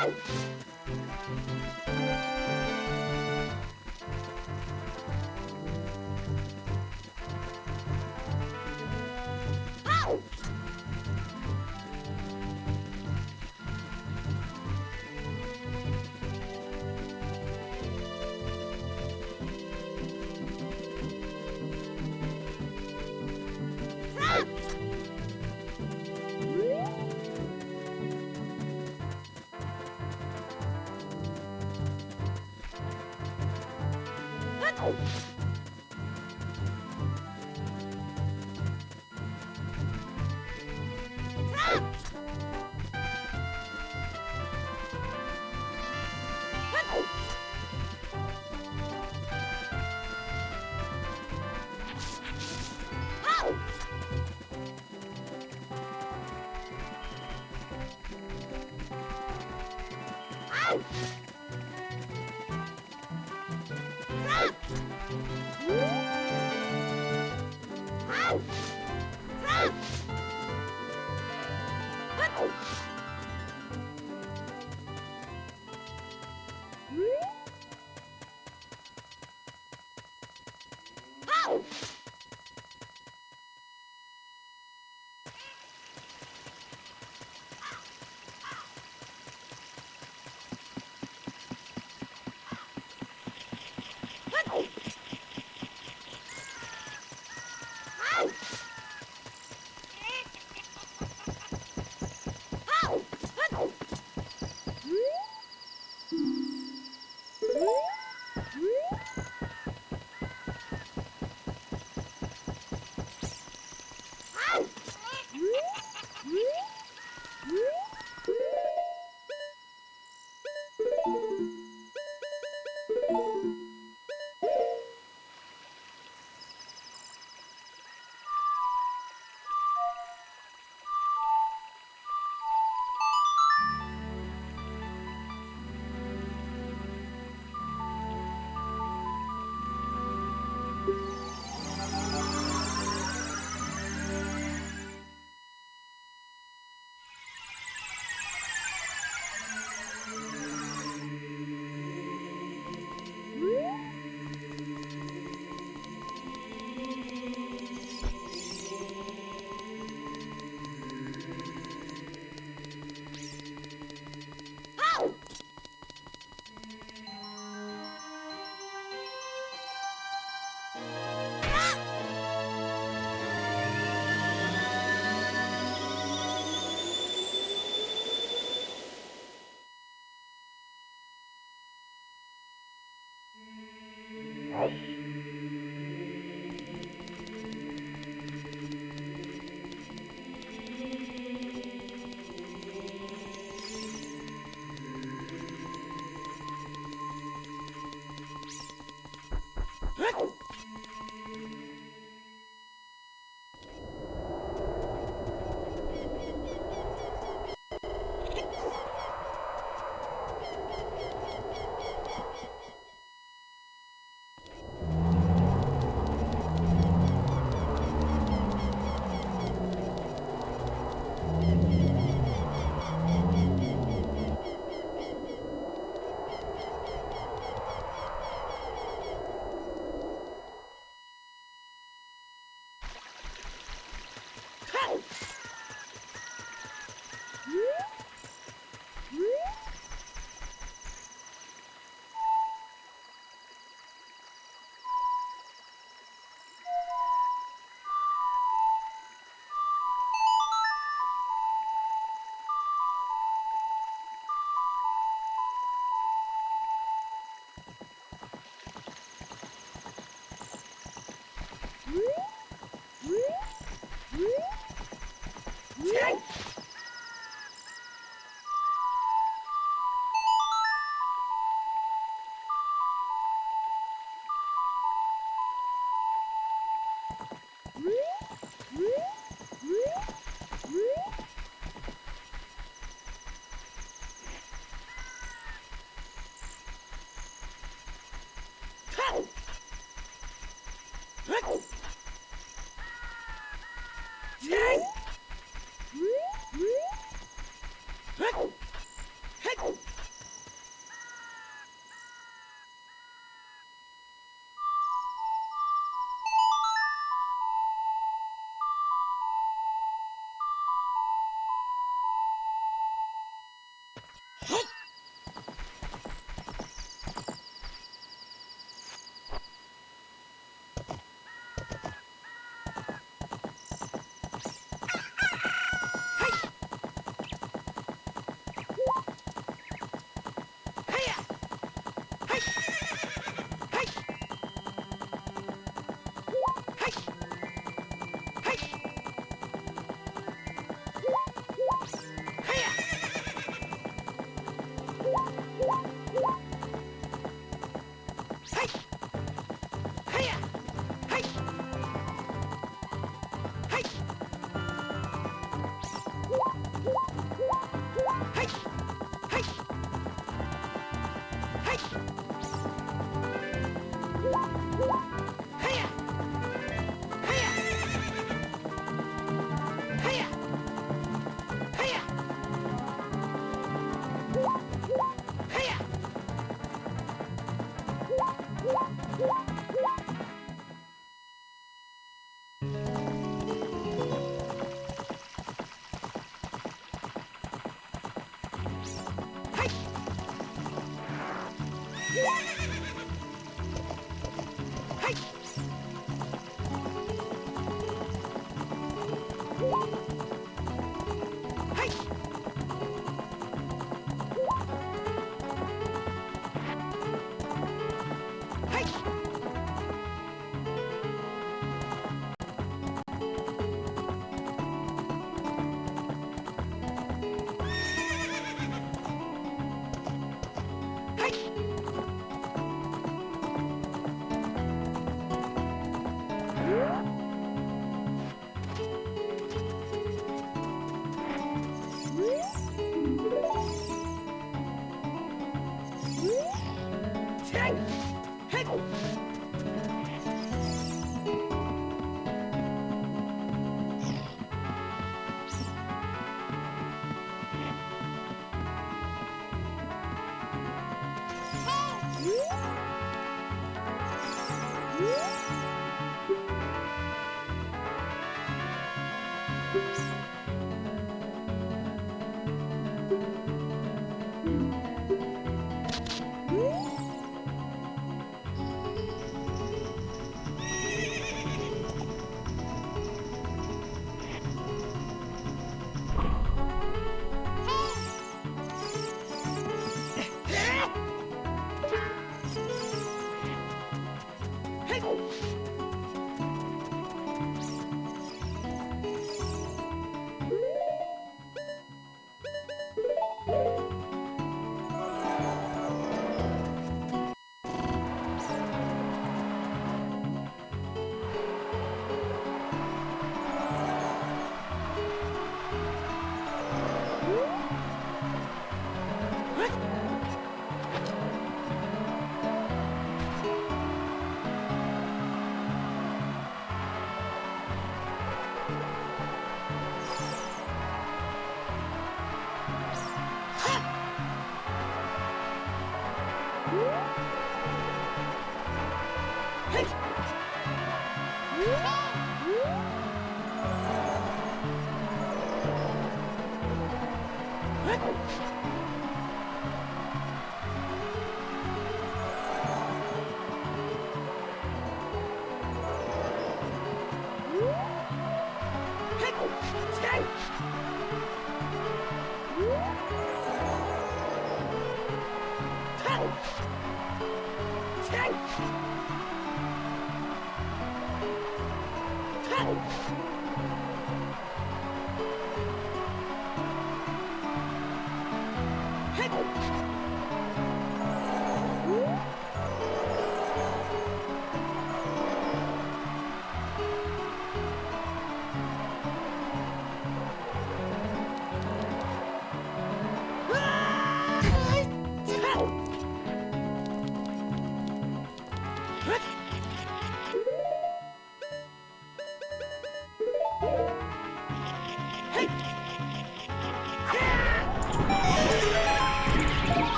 Hey!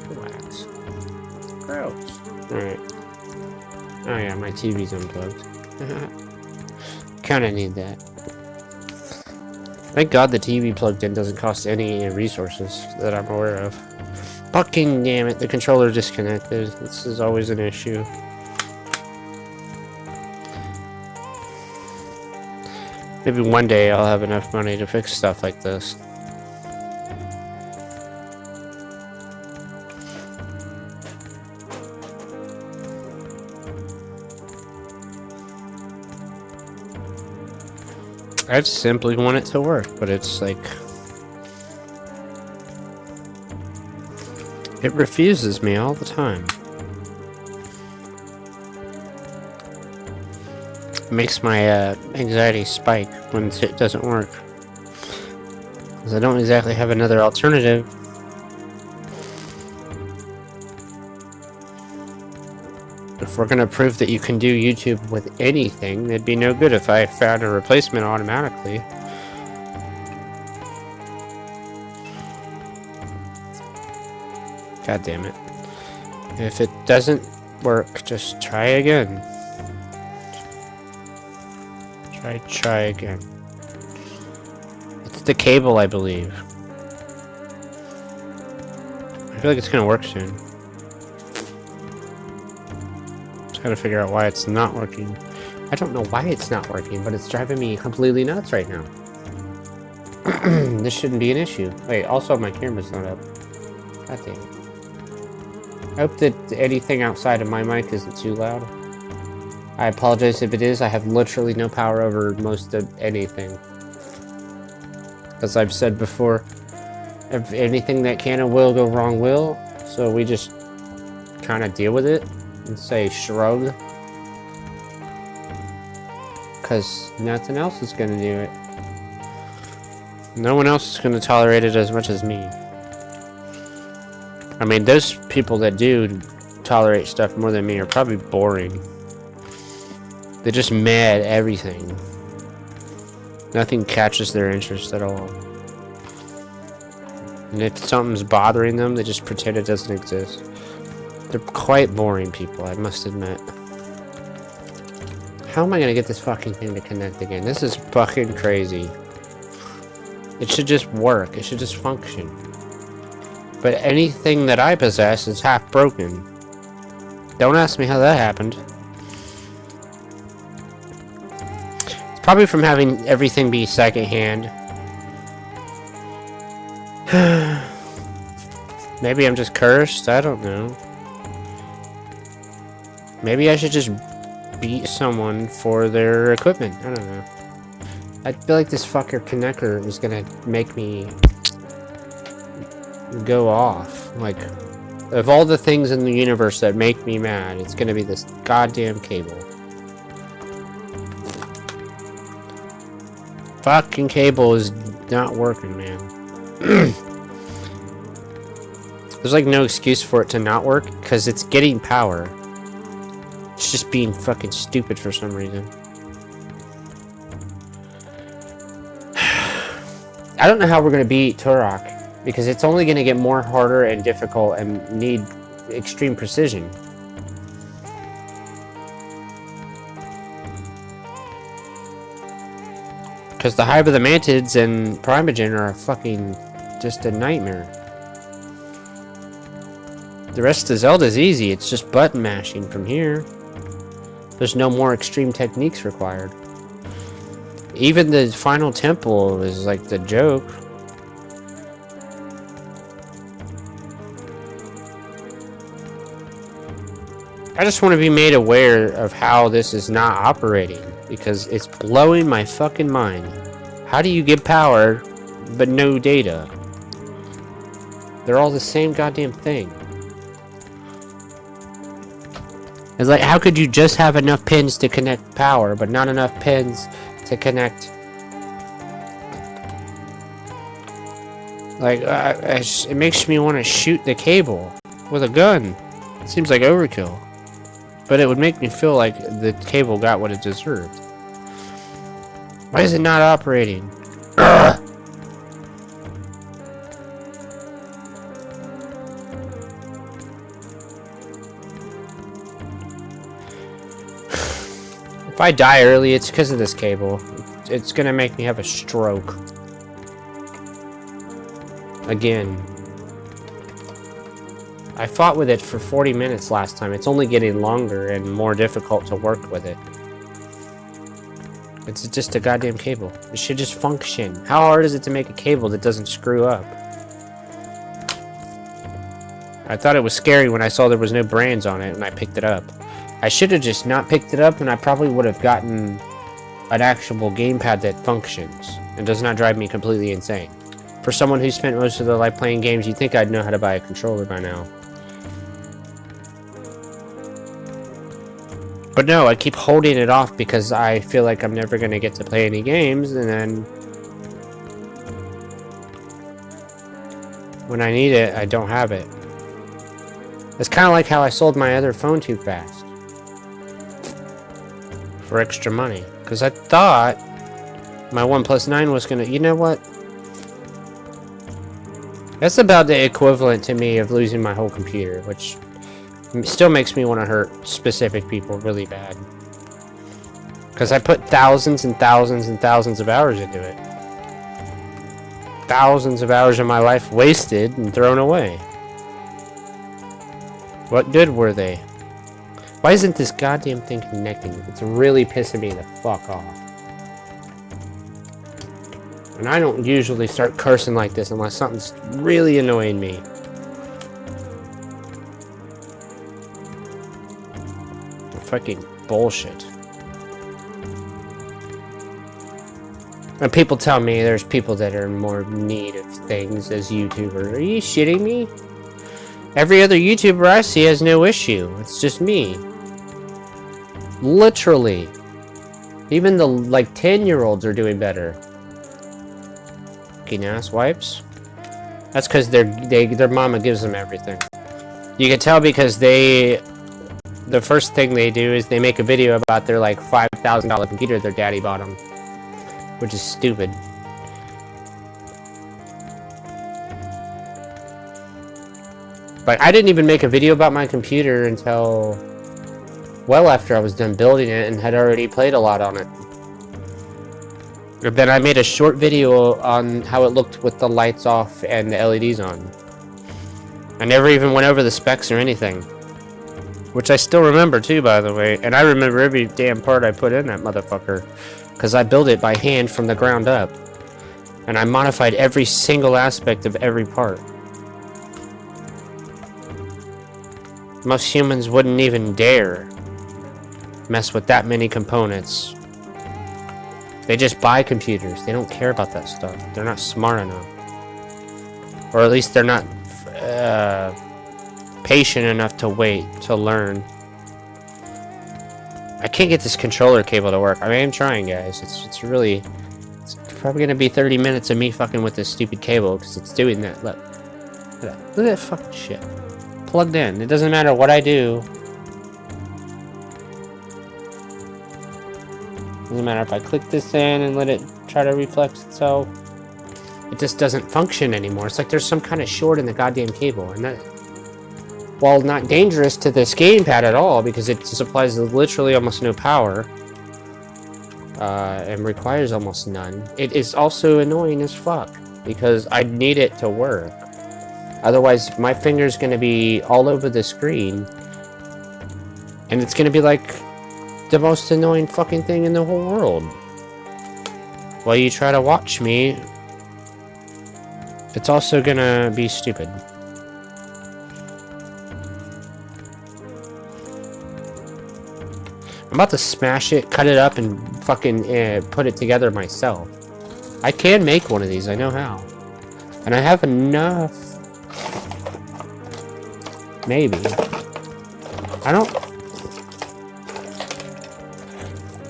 Relax. Gross. Alright. Oh yeah, my TV's unplugged. Kinda need that. Thank God the TV plugged in doesn't cost any resources that I'm aware of. Fucking damn it, the controller disconnected. This is always an issue. Maybe one day I'll have enough money to fix stuff like this. I just simply want it to work, but it's like... it refuses me all the time. It makes my anxiety spike when it doesn't work. Because I don't exactly have another alternative. If we're gonna prove that you can do YouTube with anything, it'd be no good if I found a replacement automatically. God damn it. If it doesn't work, just try again. Try again. It's the cable, I believe. I feel like it's gonna work soon. Gotta figure out why it's not working. I don't know why it's not working, but it's driving me completely nuts right now. This shouldn't be an issue. Wait, also my camera's not up. God damn it. I hope that anything outside of my mic isn't too loud. I apologize if it is. I have literally no power over most of anything. As I've said before, if anything that can and will go wrong will, so we just kind of deal with it. And say shrug, because nothing else is gonna do it. No one else is gonna tolerate it as much as me. I mean, those people that do tolerate stuff more than me are probably boring. They're just mad at everything. Nothing catches their interest at all. And if something's bothering them, they just pretend it doesn't exist. They're quite boring people, I must admit. How am I gonna get this fucking thing to connect again? This is fucking crazy. It should just work. It should just function. But anything that I possess is half broken. Don't ask me how that happened. It's probably from having everything be secondhand. Maybe I'm just cursed. I don't know. Maybe I should just beat someone for their equipment. I don't know. I feel like this fucker connector is gonna make me go off. Like, of all the things in the universe that make me mad, it's gonna be this goddamn cable. Fucking cable is not working, man. There's like no excuse for it to not work, because it's getting power. It's just being fucking stupid for some reason. I don't know how we're gonna beat Turok, because it's only gonna get more harder and difficult and need extreme precision. Because the Hive of the Mantids and Primogen are fucking just a nightmare. The rest of Zelda's easy, it's just button mashing from here. There's no more extreme techniques required. Even the final temple is like the joke. I just want to be made aware of how this is not operating, because it's blowing my fucking mind. How do you get power but no data? They're all the same goddamn thing. It's like, how could you just have enough pins to connect power, but not enough pins to connect... Like, it makes me want to shoot the cable with a gun. It seems like overkill. But it would make me feel like the cable got what it deserved. Why is it not operating? Ugh. If I die early, it's because of this cable. It's gonna make me have a stroke. Again. I fought with it for 40 minutes last time. It's only getting longer and more difficult to work with it. It's just a goddamn cable. It should just function. How hard is it to make a cable that doesn't screw up? I thought it was scary when I saw there was no brands on it and I picked it up. I should have just not picked it up and I probably would have gotten an actual gamepad that functions and does not drive me completely insane. For someone who spent most of their life playing games, you'd think I'd know how to buy a controller by now. But no, I keep holding it off because I feel like I'm never going to get to play any games, and then when I need it, I don't have it. It's kind of like how I sold my other phone too fast. For extra money. Because I thought my OnePlus 9 was going to... You know what? That's about the equivalent to me of losing my whole computer, which... still makes me want to hurt specific people really bad. Because I put thousands and thousands and thousands of hours into it. Thousands of hours of my life wasted and thrown away. What good were they? Why isn't this goddamn thing connecting? It's really pissing me the fuck off. And I don't usually start cursing like this unless something's really annoying me. Fucking bullshit. And people tell me there's people that are in more need of things as YouTubers. Are you shitting me? Every other YouTuber I see has no issue. It's just me. Literally. Even the, like, 10-year-olds are doing better. Fucking ass wipes. That's because their mama gives them everything. You can tell because the first thing they do is they make a video about their, like, $5,000 computer their daddy bought them. Which is stupid. But I didn't even make a video about my computer until well after I was done building it and had already played a lot on it. And then I made a short video on how it looked with the lights off and the LEDs on. I never even went over the specs or anything. Which I still remember too, by the way. And I remember every damn part I put in that motherfucker. Because I built it by hand from the ground up. And I modified every single aspect of every part. Most humans wouldn't even dare mess with that many components. They just buy computers. They don't care about that stuff. They're not smart enough. Or at least they're not patient enough to wait, to learn. I can't get this controller cable to work. I mean, I'm trying, guys. It's probably gonna be 30 minutes of me fucking with this stupid cable because it's doing that. Look at that fucking shit. Plugged in. It doesn't matter what I do. Doesn't matter if I click this in and let it try to reflex itself. It just doesn't function anymore. It's like there's some kind of short in the goddamn cable, and that, while not dangerous to this gamepad at all, because it supplies literally almost no power, and requires almost none, it is also annoying as fuck, because I need it to work. Otherwise, my finger's gonna be all over the screen, and it's gonna be like the most annoying fucking thing in the whole world. While you try to watch me, it's also gonna be stupid. I'm about to smash it, cut it up, and fucking put it together myself. I can make one of these, I know how. And I have enough. Maybe. I don't...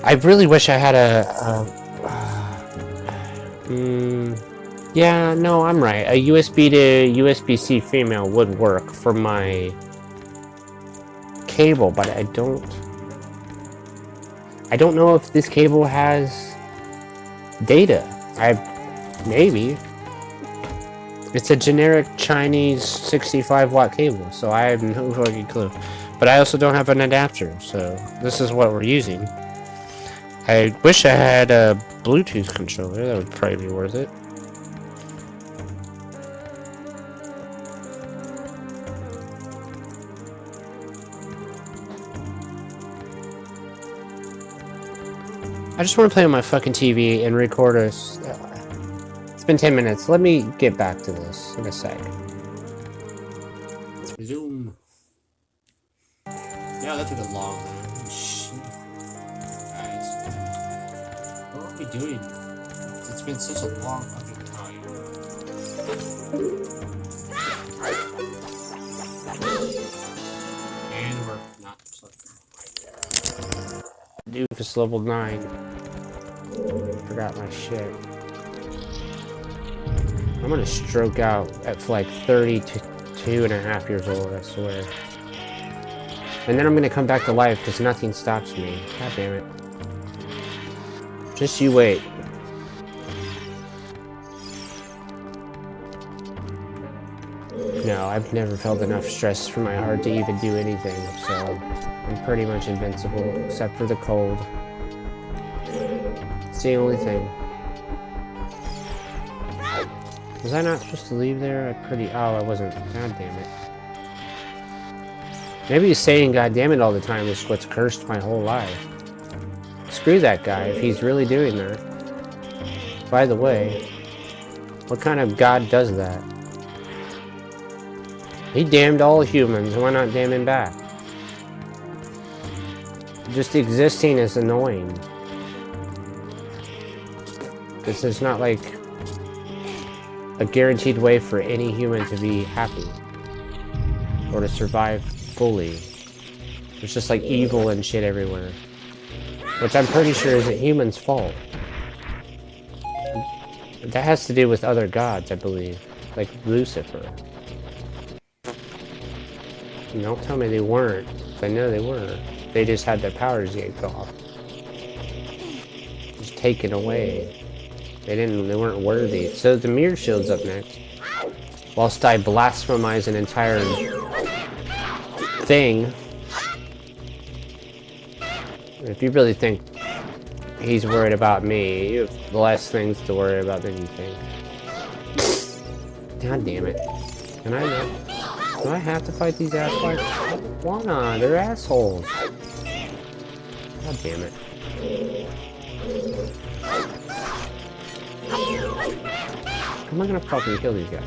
I really wish I had yeah, no, I'm right. A USB to USB-C female would work for my cable, but I don't know if this cable has data. Maybe. It's a generic Chinese 65-watt cable, so I have no fucking clue. But I also don't have an adapter, so this is what we're using. I wish I had a Bluetooth controller. That would probably be worth it. I just want to play on my fucking TV and record us. It's been 10 minutes. Let me get back to this in a sec. Let's resume. Yeah, that took a long time. Shit. Guys. What are we doing? It's been such a long fucking time. And we're not plugging. Doofus level 9. Forgot my shit. I'm gonna stroke out at like 32 and a half years old, I swear. And then I'm gonna come back to life because nothing stops me. God damn it. Just you wait. No, I've never felt enough stress for my heart to even do anything, so I'm pretty much invincible, except for the cold. It's the only thing. Was I not supposed to leave there? Oh, I wasn't. God damn it. Maybe saying God damn it all the time is what's cursed my whole life. Screw that guy if he's really doing that. By the way, what kind of God does that? He damned all humans, why not damn him back? Just existing is annoying. This is not like a guaranteed way for any human to be happy. Or to survive fully. There's just like evil and shit everywhere. Which I'm pretty sure isn't humans' fault. That has to do with other gods, I believe. Like Lucifer. And don't tell me they weren't. I know they were. They just had their powers yanked off. Just taken away. They weren't worthy. So the mirror shield's up next. Whilst I blasphemize an entire thing. If you really think he's worried about me, you have less things to worry about than you think. God damn it. Can I not? Do I have to fight these asswipes? Why not? They're assholes. God damn it. How am I gonna fucking kill these guys?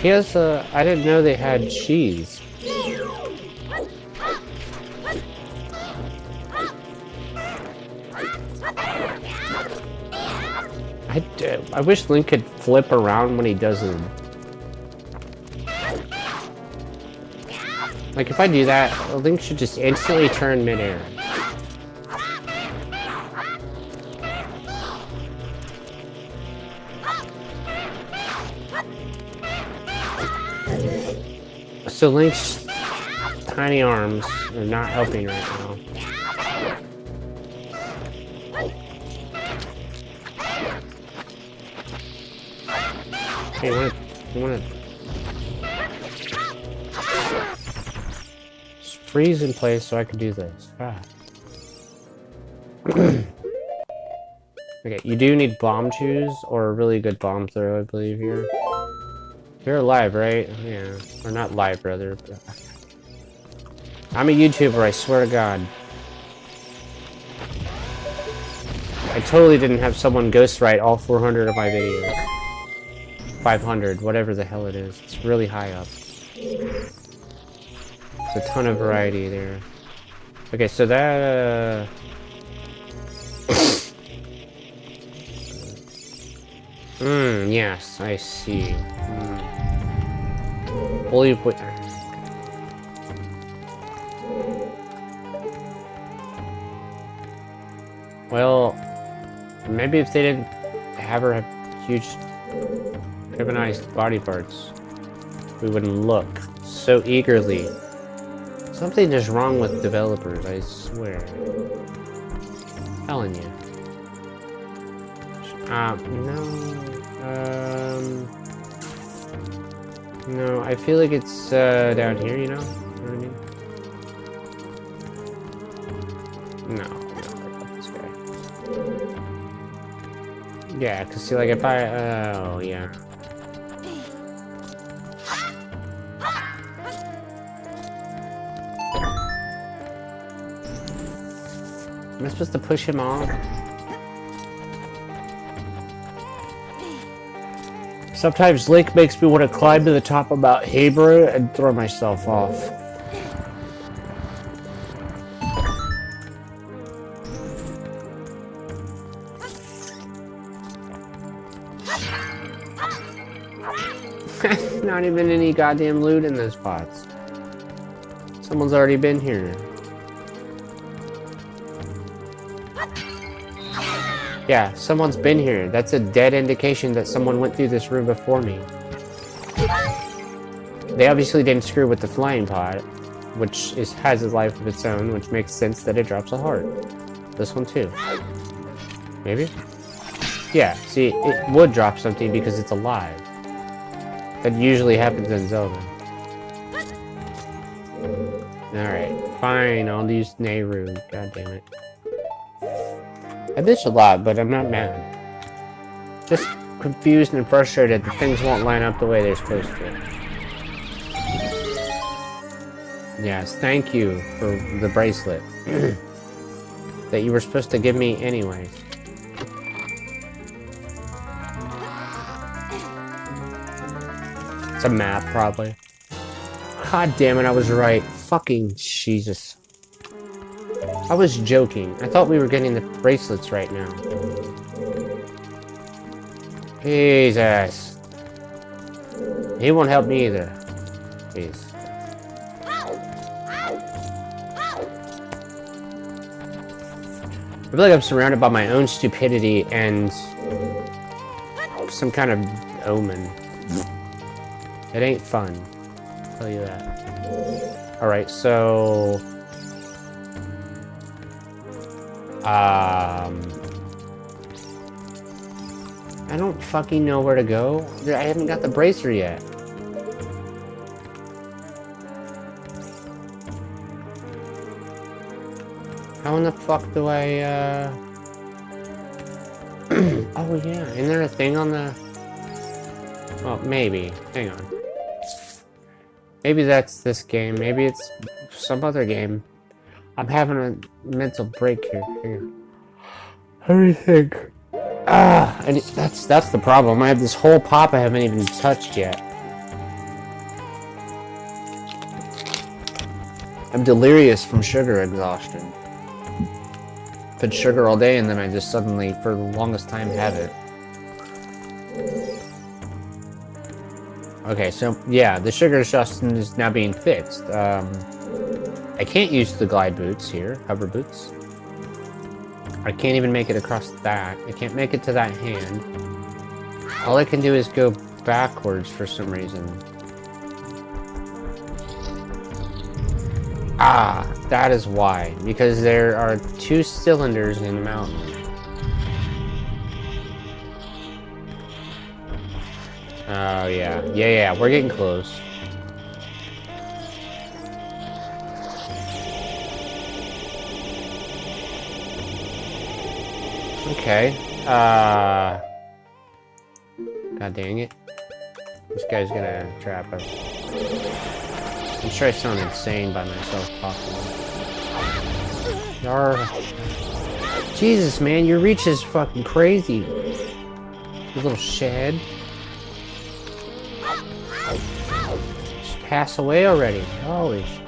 He has I didn't know they had cheese. I wish Link could flip around when he does it. Like if I do that, Link should just instantly turn midair. So Link's tiny arms are not helping right now. Hey, you wanna just freeze in place so I can do this. Ah. Okay, you do need bomb chews or a really good bomb throw, I believe here. You're alive, right? Yeah. Or not live, brother. I'm a YouTuber, I swear to God. I totally didn't have someone ghostwrite all 400 of my videos. 500, whatever the hell it is. It's really high up. There's a ton of variety there. Okay, so that, yes, I see. Holy boy. Well, maybe if they didn't have her have huge feminized body parts, we wouldn't look so eagerly. Something is wrong with developers, I swear. I'm telling you. No. No, I feel like it's down here, you know? You know what I mean? No, like up this way. Yeah, cause see, like if I, oh yeah. Am I supposed to push him off? Sometimes Link makes me want to climb to the top of Mount Haber and throw myself off. Not even any goddamn loot in those pots. Someone's already been here. Yeah, someone's been here. That's a dead indication that someone went through this room before me. They obviously didn't screw with the flying pot, which has a life of its own, which makes sense that it drops a heart. This one too. Maybe? Yeah, see, it would drop something because it's alive. That usually happens in Zelda. Alright, fine, I'll use Nehru. God damn it. I bitch a lot, but I'm not mad. Just confused and frustrated that things won't line up the way they're supposed to. Yes, thank you for the bracelet. That you were supposed to give me anyways. It's a map, probably. God damn it, I was right. Fucking Jesus. I was joking. I thought we were getting the bracelets right now. Jesus. He won't help me either. Jeez. I feel like I'm surrounded by my own stupidity and some kind of omen. It ain't fun. I'll tell you that. Alright, so... I don't fucking know where to go. I haven't got the bracer yet. How in the fuck do I, Oh yeah, isn't there a thing on the... Well, maybe. Hang on. Maybe that's this game. Maybe it's some other game. I'm having a mental break here. Hang on. Let me think. And that's the problem. I have this whole pop I haven't even touched yet. I'm delirious from sugar exhaustion. I've had sugar all day and then I just suddenly, for the longest time, have it. Okay, so yeah, the sugar exhaustion is now being fixed. I can't use the glide boots here, hover boots. I can't even make it across that. I can't make it to that hand. All I can do is go backwards for some reason. Ah, that is why. Because there are 2 cylinders in the mountain. Oh, yeah. Yeah, we're getting close. Okay. God dang it. This guy's gonna trap us. I'm sure I sound insane by myself talking. Jesus, man, your reach is fucking crazy. You little shithead. Just pass away already. Holy shit.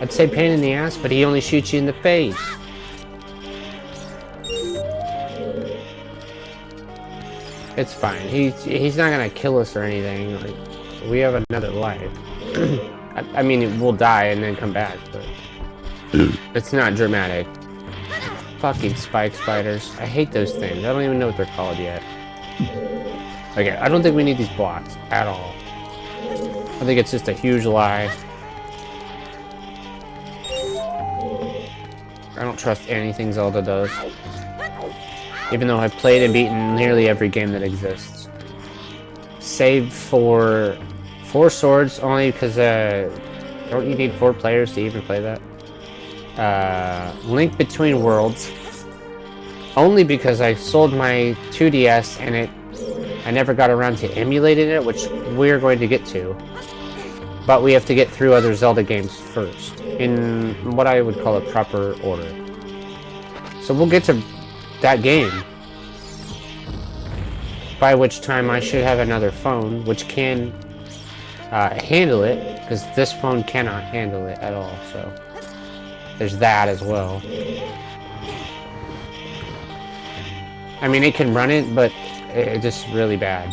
I'd say pain in the ass, but he only shoots you in the face. It's fine. He's not gonna kill us or anything. Like, we have another life. I mean, we'll die and then come back, but it's not dramatic. Fucking spike spiders. I hate those things. I don't even know what they're called yet. Okay, I don't think we need these blocks at all. I think it's just a huge lie. I don't trust anything Zelda does. Even though I've played and beaten nearly every game that exists. saved for 4 swords, only because, don't you need 4 players to even play that? Link Between Worlds, only because I sold my 2DS and I never got around to emulating it, which we're going to get to. But we have to get through other Zelda games first, in what I would call a proper order. So we'll get to that game, by which time I should have another phone, which can handle it, because this phone cannot handle it at all, so there's that as well. I mean, it can run it, but it's just really bad.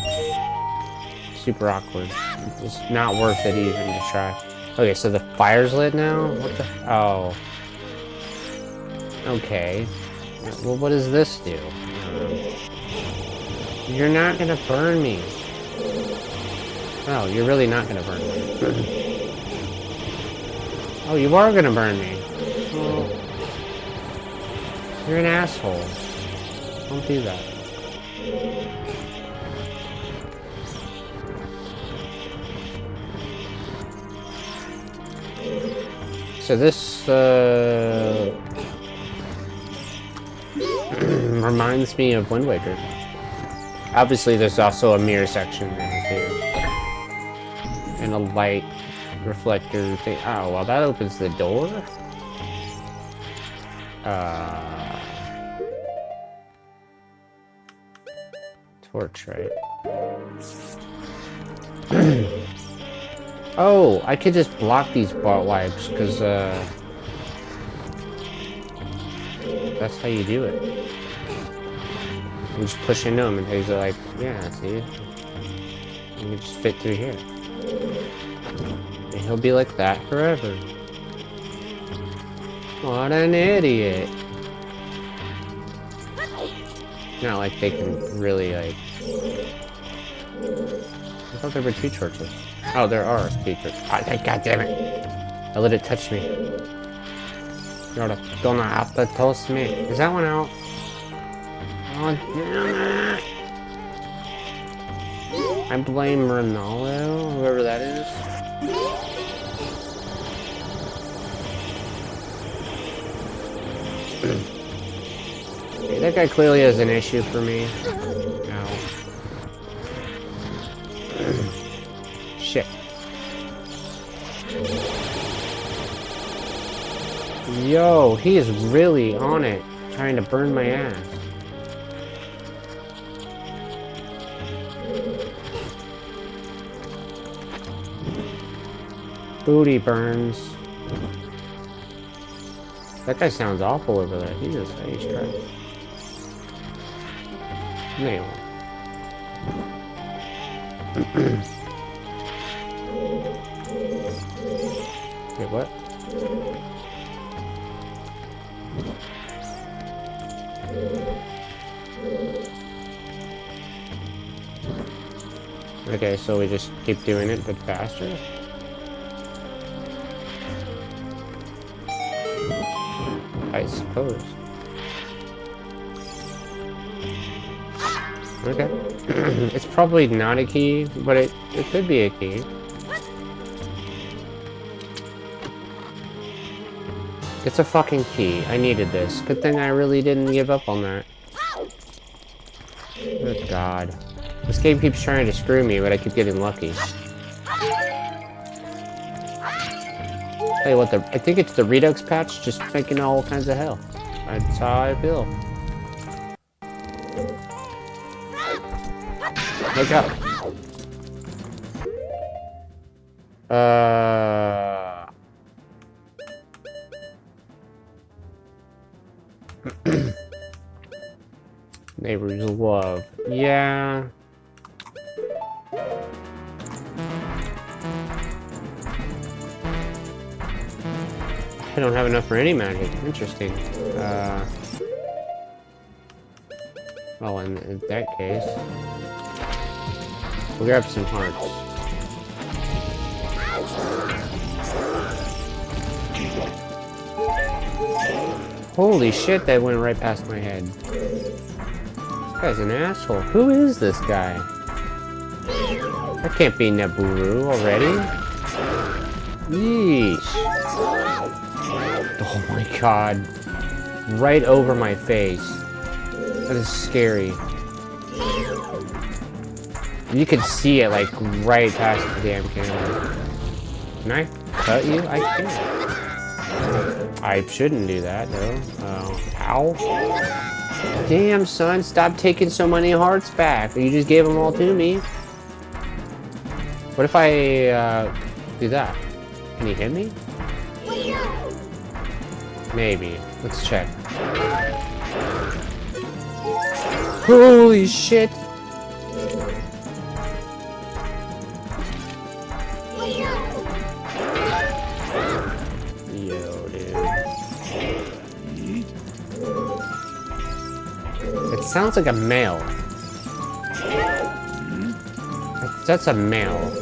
Super awkward. It's not worth it even to try. Okay, so the fire's lit now? What the? Oh. Okay. Well, what does this do? You're not gonna burn me. Oh, you're really not gonna burn me. Oh, you are gonna burn me. Well, you're an asshole. Don't do that. So this reminds me of Wind Waker. Obviously, there's also a mirror section there too, and a light reflector thing. Oh, well, that opens the door. Torch, right? Oh, I could just block these bot wipes, because, that's how you do it. You just push into them and he's like, yeah, see? You can just fit through here. And he'll be like that forever. What an idiot. Not like they can really, like... I thought there were 2 torches. Oh, there are 2 torches. Oh, God damn it. I let it touch me. You're gonna have to toast me. Is that one out? Oh, damn it. I blame Ronaldo, whoever that is. Okay, that guy clearly has an issue for me. Ow. Shit. Yo, he is really on it, trying to burn my ass. Booty burns. That guy sounds awful over there. Jesus H. Christ. Anyway. Wait, what? Okay, so we just keep doing it, but faster? I suppose. Okay. It's probably not a key, but it could be a key. It's a fucking key. I needed this. Good thing I really didn't give up on that. Good God. This game keeps trying to screw me, but I keep getting lucky. Tell you what, I think it's the redux patch just making all kinds of hell. That's how I feel. Wake up. Neighbor's love. Yeah. I don't have enough for any magic. Interesting. Well, in that case, we'll grab some hearts. Holy shit, that went right past my head. This guy's an asshole. Who is this guy? That can't be Nibiru already. Yeesh. Oh my god. Right over my face. That is scary. You can see it like right past the damn camera. Can I cut you? I can't. I shouldn't do that though. Ow. Damn son, stop taking so many hearts back. You just gave them all to me. What if I do that? Can he hit me? Maybe. Let's check. Holy shit! Yo, dude. It sounds like a male. That's a male.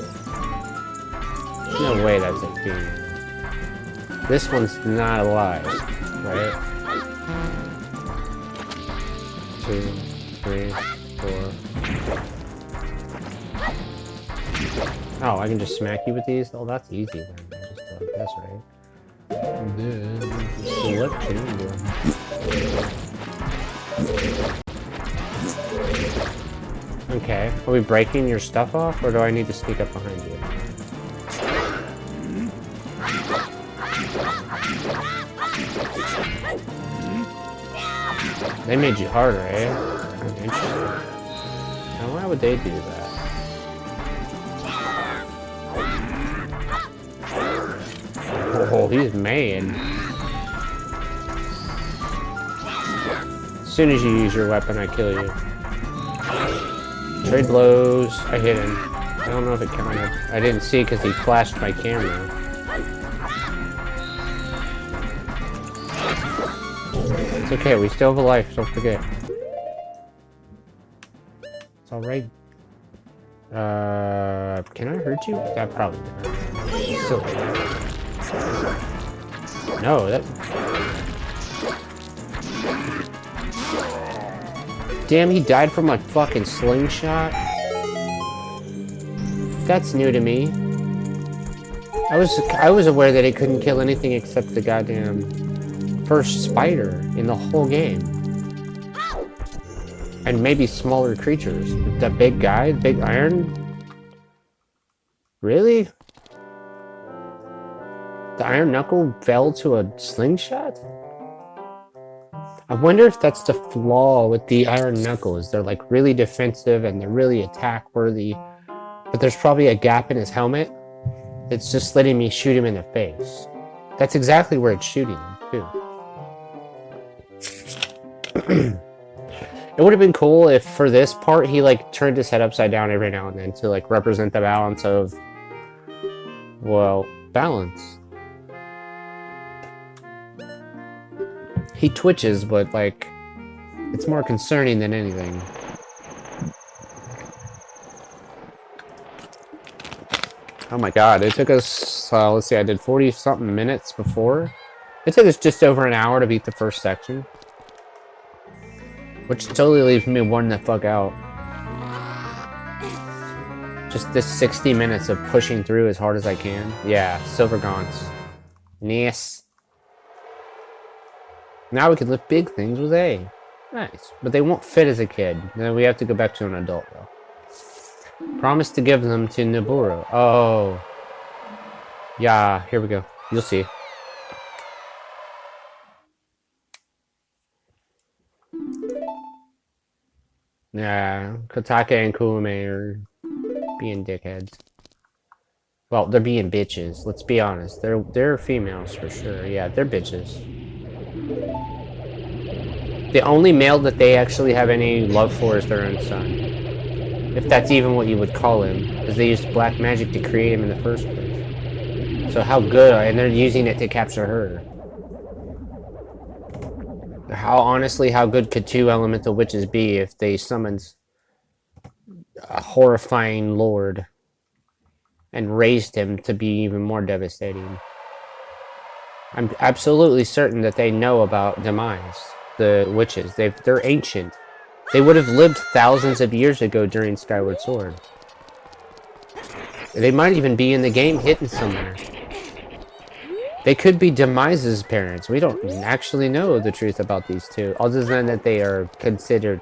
There's no way that's a female. This one's not alive, right? 2, 3, 4. Oh, I can just smack you with these? Oh, that's easy then. Just like this, right? And then select kingdom. Okay, are we breaking your stuff off, or do I need to sneak up behind you? They made you harder, eh? Interesting. Now, why would they do that? Oh, he's mad. As soon as you use your weapon, I kill you. Trade blows. I hit him. I don't know if it counted. I didn't see because he flashed my camera. It's okay, we still have a life, don't forget. It's alright. Can I hurt you? That probably didn't hurt. Still. No, that... Damn, he died from a fucking slingshot? That's new to me. I was aware that it couldn't kill anything except the goddamn first spider in the whole game. And maybe smaller creatures. The big guy, big iron? Really? The iron knuckle fell to a slingshot? I wonder if that's the flaw with the iron knuckles. They're like really defensive and they're really attack worthy. But there's probably a gap in his helmet that's just letting me shoot him in the face. That's exactly where it's shooting him, too. It would have been cool if for this part he like turned his head upside down every now and then to like represent the balance of, well, balance. He twitches, but like it's more concerning than anything. Oh my god, it took us, let's see, I did 40-something minutes before. It took us just over an hour to beat the first section. Which totally leaves me wanting the fuck out. Just this 60 minutes of pushing through as hard as I can. Yeah, silver gaunts. Nice. Now we can lift big things with A. Nice. But they won't fit as a kid. Then we have to go back to an adult, though. Promise to give them to Nibiru. Oh. Yeah, here we go. You'll see. Yeah, Kotaka and Kuume are being dickheads. Well, they're being bitches. Let's be honest. They're females for sure. Yeah, they're bitches. The only male that they actually have any love for is their own son. If that's even what you would call him. Because they used black magic to create him in the first place. So how good, and they're using it to capture her. Honestly, how good could 2 elemental witches be if they summoned a horrifying lord and raised him to be even more devastating? I'm absolutely certain that they know about demise, the witches. They're ancient. They would have lived thousands of years ago during Skyward Sword. They might even be in the game hidden somewhere. They could be Demise's parents. We don't actually know the truth about these two, other than that they are considered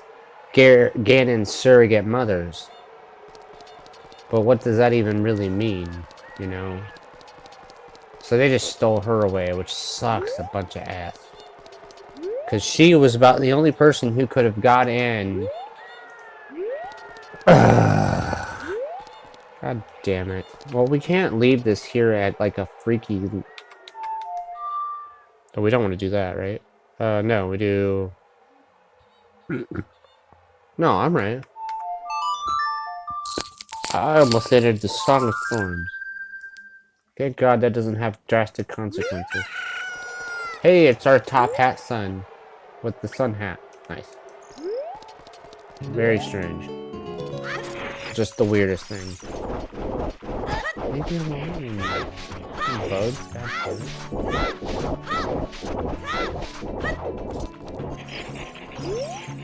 Ganon's surrogate mothers. But what does that even really mean, you know? So they just stole her away, which sucks a bunch of ass. Because she was about the only person who could have got in. God damn it. Well, we can't leave this here at like a freaky... Oh, we don't want to do that, right? No, we do... No, I'm right. I almost entered the Song of Thorns. Thank God that doesn't have drastic consequences. Hey, it's our top hat son. With the sun hat. Nice. Very strange. Just the weirdest thing. Leave me alone. Bugs,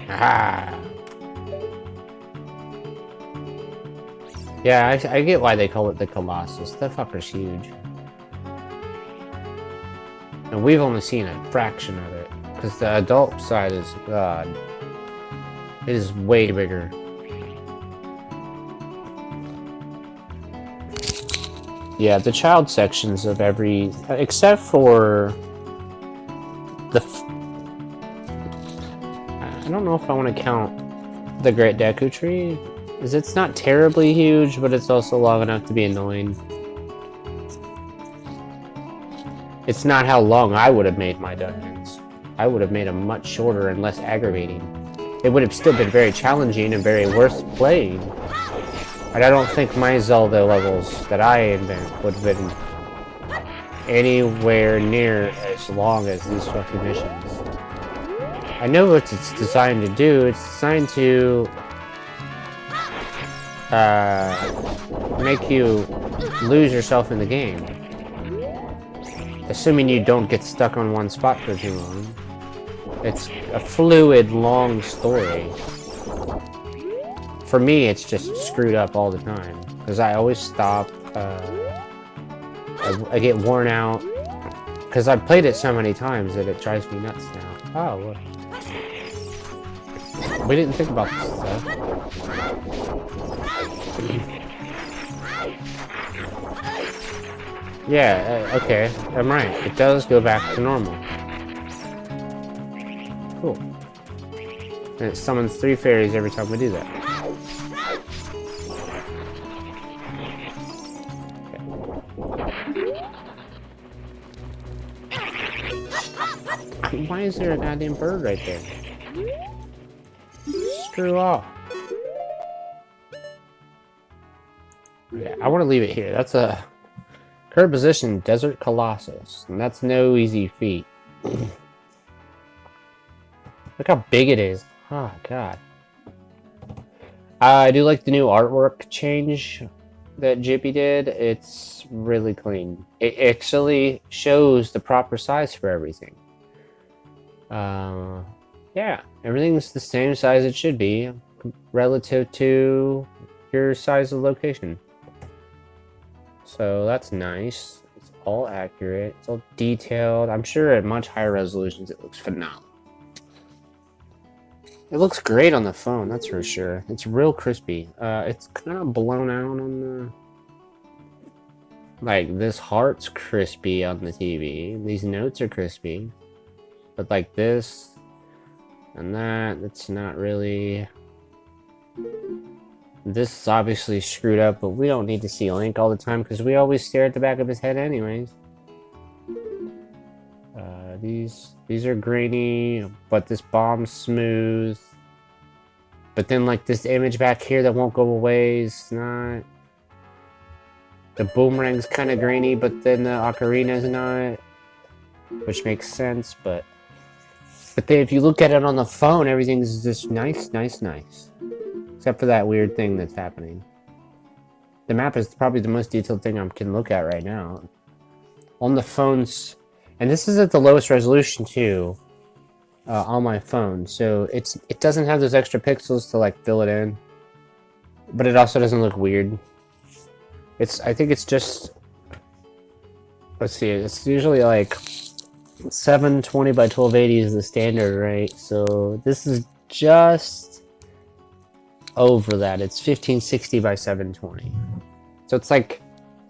ah. Yeah, I get why they call it the Colossus. That fucker's huge. And we've only seen a fraction of it. Because the adult side is, God, it is way bigger. Yeah, the child sections of every, except for the, I don't know if I want to count the Great Deku Tree, because it's not terribly huge, but it's also long enough to be annoying. It's not how long I would have made my dungeons. I would have made them much shorter and less aggravating. It would have still been very challenging and very worth playing. But I don't think my Zelda levels that I invent would have been anywhere near as long as these fucking missions. I know what it's designed to do. It's designed to make you lose yourself in the game. Assuming you don't get stuck on one spot for too long. It's a fluid, long story. For me, it's just screwed up all the time. Because I always stop, I get worn out. Because I've played it so many times that it drives me nuts now. Oh, what? We didn't think about this stuff. Yeah, okay, I'm right. It does go back to normal. Cool. And it summons 3 fairies every time we do that. Okay. Why is there a goddamn bird right there? Screw off. Yeah, I want to leave it here. That's a current position, Desert Colossus, and that's no easy feat. Look how big it is. Oh, God. I do like the new artwork change that Jippy did. It's really clean. It actually shows the proper size for everything. Yeah, everything's the same size it should be relative to your size of location. So that's nice. It's all accurate. It's all detailed. I'm sure at much higher resolutions it looks phenomenal. It looks great on the phone, that's for sure. It's real crispy. It's kind of blown out on the... Like, this heart's crispy on the TV. These notes are crispy. But like this and that, it's not really... This is obviously screwed up, but we don't need to see Link all the time because we always stare at the back of his head anyways. These are grainy, but this bomb's smooth. But then like this image back here that won't go away is not... The boomerang's kind of grainy, but then the ocarina's not. Which makes sense, but... But then if you look at it on the phone, everything's just nice, nice, nice. Except for that weird thing that's happening. The map is probably the most detailed thing I can look at right now. On the phones... And this is at the lowest resolution too. On my phone. So it doesn't have those extra pixels to like fill it in. But it also doesn't look weird. I think it's just, let's see, it's usually like 720 by 1280 is the standard, right? So this is just over that. It's 1560 by 720. So it's like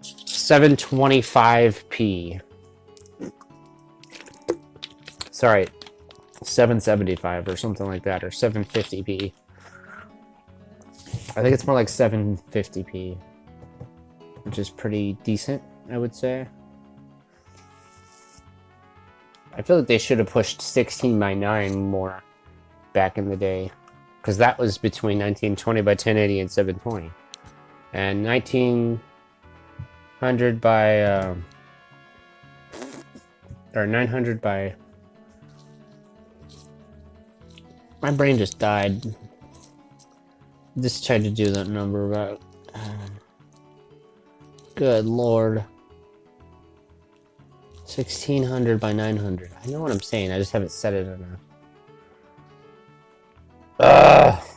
725p. Sorry, 775 or something like that, or 750p. I think it's more like 750p, which is pretty decent, I would say. I feel like they should have pushed 16 by 9 more back in the day, because that was between 1920 by 1080 and 720, and 1900 by or 900 by. My brain just died. Just tried to do that number about. Good lord. 1600 by 900. I know what I'm saying. I just haven't said it enough.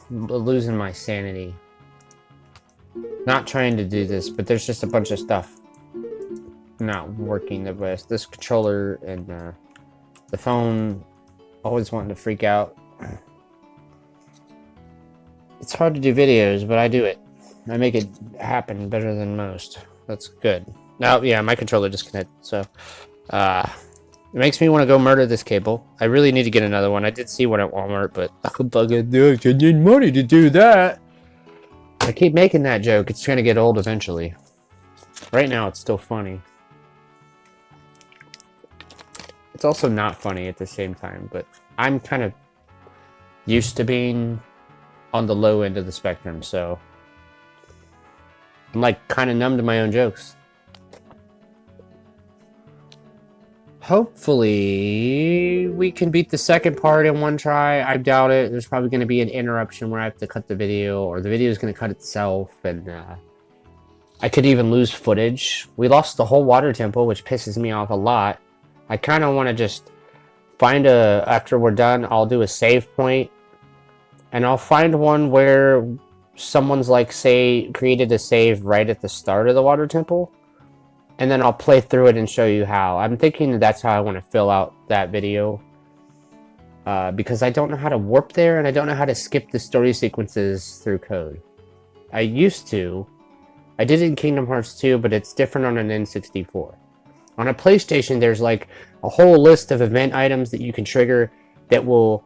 I'm losing my sanity. Not trying to do this, but there's just a bunch of stuff not working the best. This controller and the phone always wanting to freak out. It's hard to do videos, but I do it. I make it happen better than most. That's good. Now, yeah, my controller disconnected, so it makes me want to go murder this cable. I really need to get another one. I did see one at Walmart, but I need money to do that. I keep making that joke. It's trying to get old eventually. Right now, it's still funny. It's also not funny at the same time, but I'm kind of used to being on the low end of the spectrum, so I'm like kind of numb to my own jokes. Hopefully we can beat the second part in one try. I doubt it. There's probably going to be an interruption where I have to cut the video, or the video is going to cut itself, and I could even lose footage. We lost the whole water temple, which pisses me off a lot. I kind of want to just find after we're done, I'll do a save point, and I'll find one where someone's like, say, created a save right at the start of the water temple, and then I'll play through it and show you how. I'm thinking that's how I want to fill out that video, because I don't know how to warp there, and I don't know how to skip the story sequences through code. I used to. I did it in Kingdom Hearts 2, but it's different on an N64. On a PlayStation, there's like a whole list of event items that you can trigger that will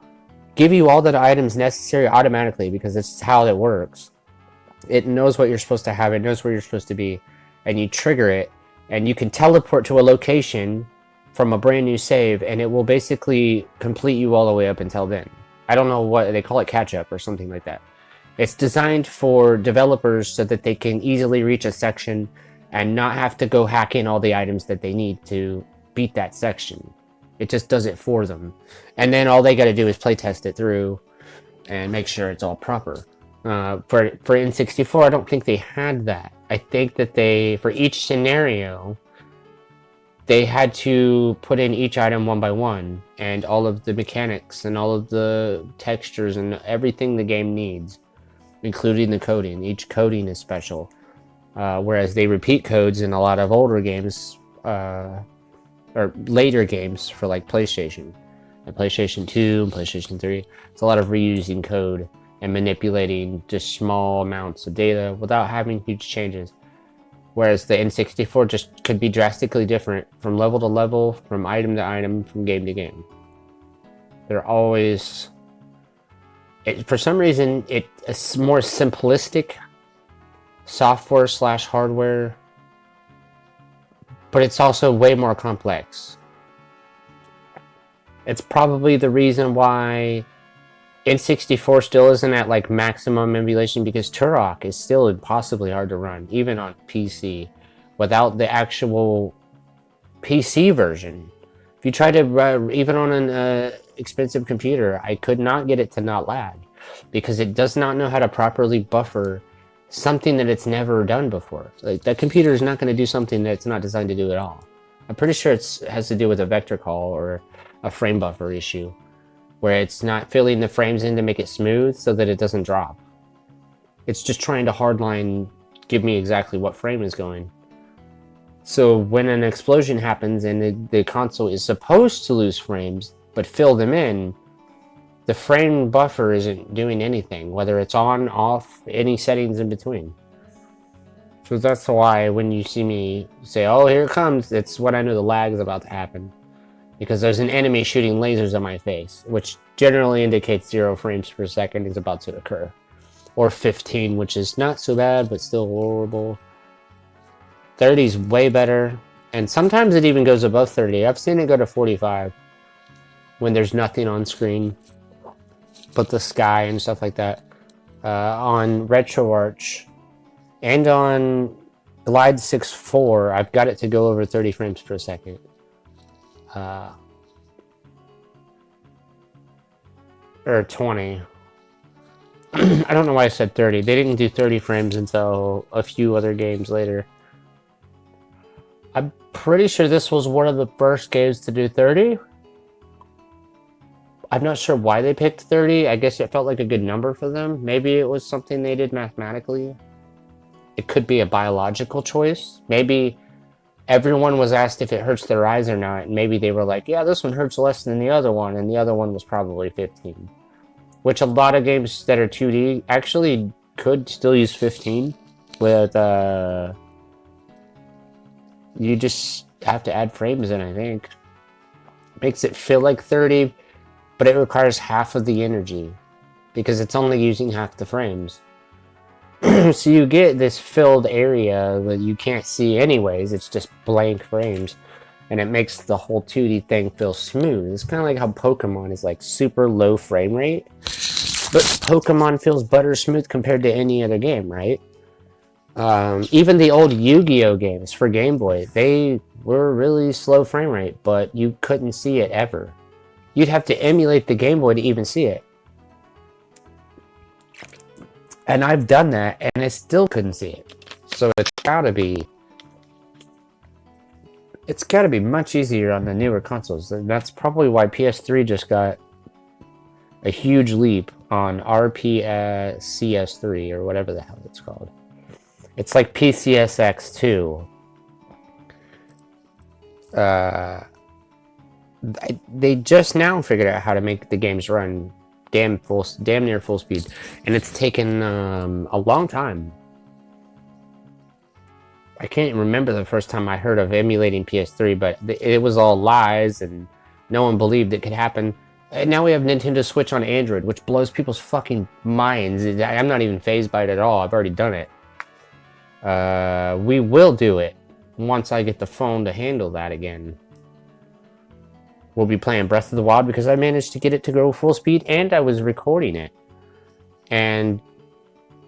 give you all the items necessary automatically, because it's how it works. It knows what you're supposed to have, it knows where you're supposed to be, and you trigger it, and you can teleport to a location from a brand new save, and it will basically complete you all the way up until then. I don't know what they call it, catch up or something like that. It's designed for developers so that they can easily reach a section and not have to go hack in all the items that they need to beat that section. It just does it for them. And then all they got to do is play test it through and make sure it's all proper. For N64, I don't think they had that. I think that for each scenario, they had to put in each item one by one, and all of the mechanics and all of the textures and everything the game needs, including the coding. Each coding is special. Whereas they repeat codes in a lot of older games, or later games for like PlayStation, and PlayStation 2 and PlayStation 3. It's a lot of reusing code and manipulating just small amounts of data without having huge changes. Whereas the N64 just could be drastically different from level to level, from item to item, from game to game. They're always... for some reason, it's more simplistic software / hardware, but it's also way more complex. It's probably the reason why N64 still isn't at like maximum emulation, because Turok is still impossibly hard to run, even on PC, without the actual PC version. If you try to run, even on an expensive computer, I could not get it to not lag, because it does not know how to properly buffer something that it's never done before. Like, that computer is not going to do something that it's not designed to do at all. I'm pretty sure it has to do with a vector call or a frame buffer issue, where it's not filling the frames in to make it smooth so that it doesn't drop. It's just trying to hardline give me exactly what frame is going. So when an explosion happens and the console is supposed to lose frames, but fill them in, the frame buffer isn't doing anything, whether it's on, off, any settings in between. So that's why when you see me say, oh, here it comes, it's when I know the lag is about to happen. Because there's an enemy shooting lasers at my face, which generally indicates 0 frames per second is about to occur. Or 15, which is not so bad, but still horrible. 30 is way better, and sometimes it even goes above 30. I've seen it go to 45 when there's nothing on screen but the sky and stuff like that. On RetroArch and on Glide 6.4, I've got it to go over 30 frames per second. Or 20. I don't know why I said 30. They didn't do 30 frames until a few other games later. I'm pretty sure this was one of the first games to do 30. I'm not sure why they picked 30. I guess it felt like a good number for them. Maybe it was something they did mathematically. It could be a biological choice. Maybe everyone was asked if it hurts their eyes or not, and maybe they were like, yeah, this one hurts less than the other one, and the other one was probably 15. Which a lot of games that are 2D actually could still use 15 with, you just have to add frames in, I think. Makes it feel like 30, but it requires half of the energy because it's only using half the frames. So you get this filled area that you can't see anyways, it's just blank frames. And it makes the whole 2D thing feel smooth. It's kind of like how Pokemon is like super low frame rate. But Pokemon feels butter smooth compared to any other game, right? Even the old Yu-Gi-Oh games for Game Boy, they were really slow frame rate, but you couldn't see it ever. You'd have to emulate the Game Boy to even see it. And I've done that, and I still couldn't see it. So it's gotta be much easier on the newer consoles. And that's probably why PS3 just got a huge leap on RPCS3 or whatever the hell it's called. It's like PCSX2. They just now figured out how to make the games run damn near full speed, and it's taken a long time. I can't remember the first time I heard of emulating PS3, but it was all lies, and no one believed it could happen. And now we have Nintendo Switch on Android, which blows people's fucking minds. I'm not even fazed by it at all. I've already done it. We will do it once I get the phone to handle that again. We'll be playing Breath of the Wild because I managed to get it to go full speed and I was recording it. And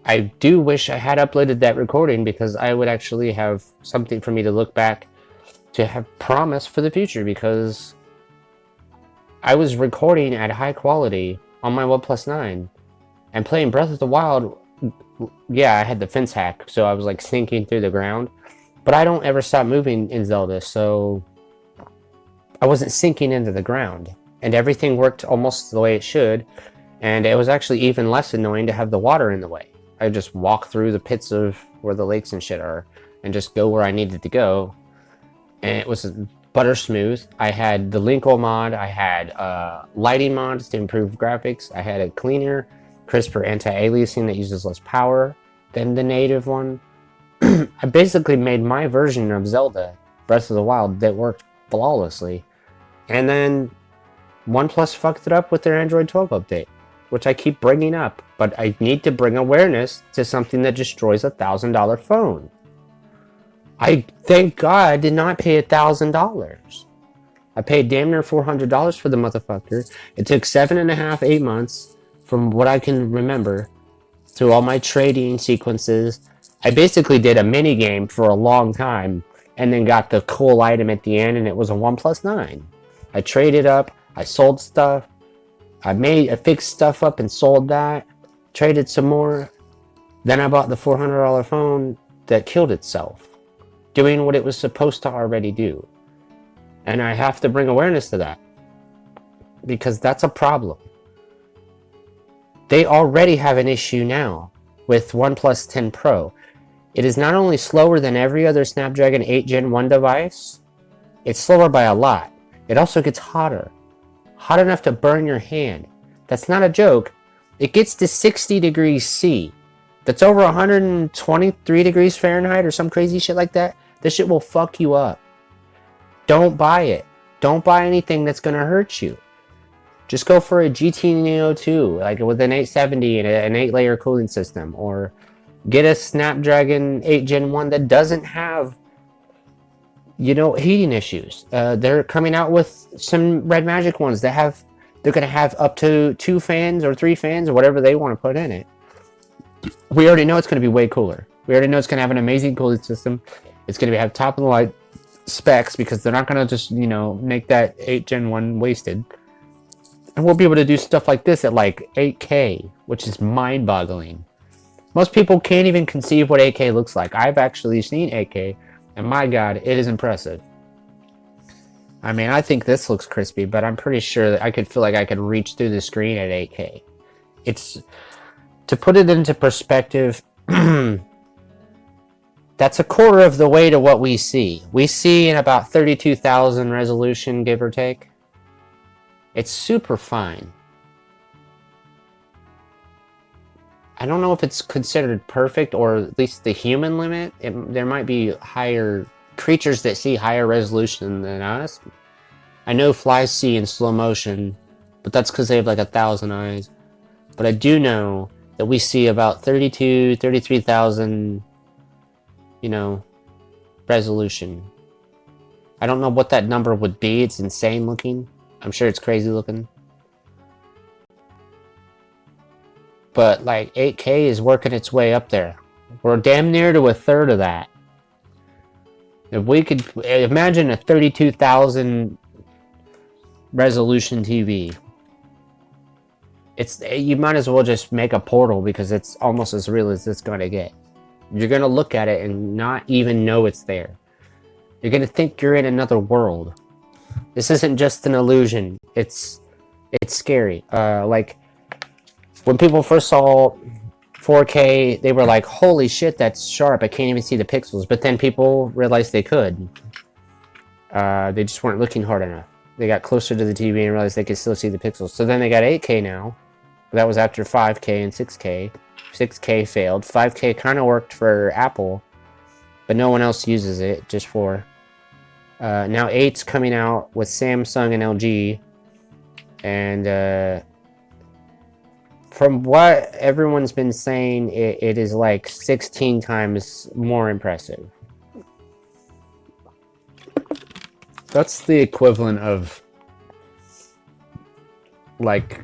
I do wish I had uploaded that recording because I would actually have something for me to look back to have promise for the future, because I was recording at high quality on my OnePlus 9 and playing Breath of the Wild. Yeah, I had the fence hack, so I was like sinking through the ground, but I don't ever stop moving in Zelda, so I wasn't sinking into the ground, and everything worked almost the way it should, and it was actually even less annoying to have the water in the way. I just walk through the pits of where the lakes and shit are and just go where I needed to go, and it was butter smooth. I had the Linkle mod, I had lighting mods to improve graphics, I had a cleaner, crisper anti-aliasing that uses less power than the native one. I basically made my version of Zelda Breath of the Wild that worked flawlessly. And then OnePlus fucked it up with their Android 12 update, which I keep bringing up, but I need to bring awareness to something that destroys a $1,000 phone. I thank God I did not pay $1,000. I paid damn near $400 for the motherfucker. It took 7.5, 8 months, from what I can remember, through all my trading sequences. I basically did a mini game for a long time, and then got the cool item at the end, and it was a OnePlus 9. I traded up, I sold stuff, I fixed stuff up and sold that, traded some more. Then I bought the $400 phone that killed itself, doing what it was supposed to already do. And I have to bring awareness to that, because that's a problem. They already have an issue now with OnePlus 10 Pro. It is not only slower than every other Snapdragon 8 Gen 1 device, it's slower by a lot. It also gets hotter. Hot enough to burn your hand. That's not a joke. It gets to 60 degrees C. That's over 123 degrees Fahrenheit or some crazy shit like that. This shit will fuck you up. Don't buy it. Don't buy anything that's gonna hurt you. Just go for a GT Neo 2, like with an 870 and an 8-layer cooling system, or get a Snapdragon 8 Gen 1 that doesn't have, you know, heating issues. They're coming out with some Red Magic ones that they're gonna have up to 2 fans or 3 fans or whatever they want to put in it. We already know it's gonna be way cooler. We already know it's gonna have an amazing cooling system. It's gonna have top of the line specs because they're not gonna just, you know, make that 8 Gen 1 wasted. And we'll be able to do stuff like this at like 8K, which is mind-boggling. Most people can't even conceive what 8K looks like. I've actually seen 8K, and my god, it is impressive. I mean, I think this looks crispy, but I'm pretty sure that I could feel like I could reach through the screen at 8K. It's, to put it into perspective, that's a quarter of the way to what we see. We see in about 32,000 resolution, give or take. It's super fine. I don't know if it's considered perfect, or at least the human limit. There might be higher creatures that see higher resolution than us. I know flies see in slow motion, but that's because they have like 1,000 eyes. But I do know that we see about 33,000, you know, resolution. I don't know what that number would be. It's insane looking. I'm sure it's crazy looking. But like 8K is working its way up there. We're damn near to a third of that. If we could imagine a 32,000 resolution TV, you might as well just make a portal because it's almost as real as it's gonna get. You're gonna look at it and not even know it's there. You're gonna think you're in another world. This isn't just an illusion. It's scary. Like when people first saw 4K, they were like, "Holy shit, that's sharp! I can't even see the pixels." But then people realized they could. They just weren't looking hard enough. They got closer to the TV and realized they could still see the pixels. So then they got 8K now. That was after 5K and 6K. 6K failed. 5K kind of worked for Apple, but no one else uses it. Just for now, 8's coming out with Samsung and LG, and from what everyone's been saying, it is like 16 times more impressive. That's the equivalent of, like,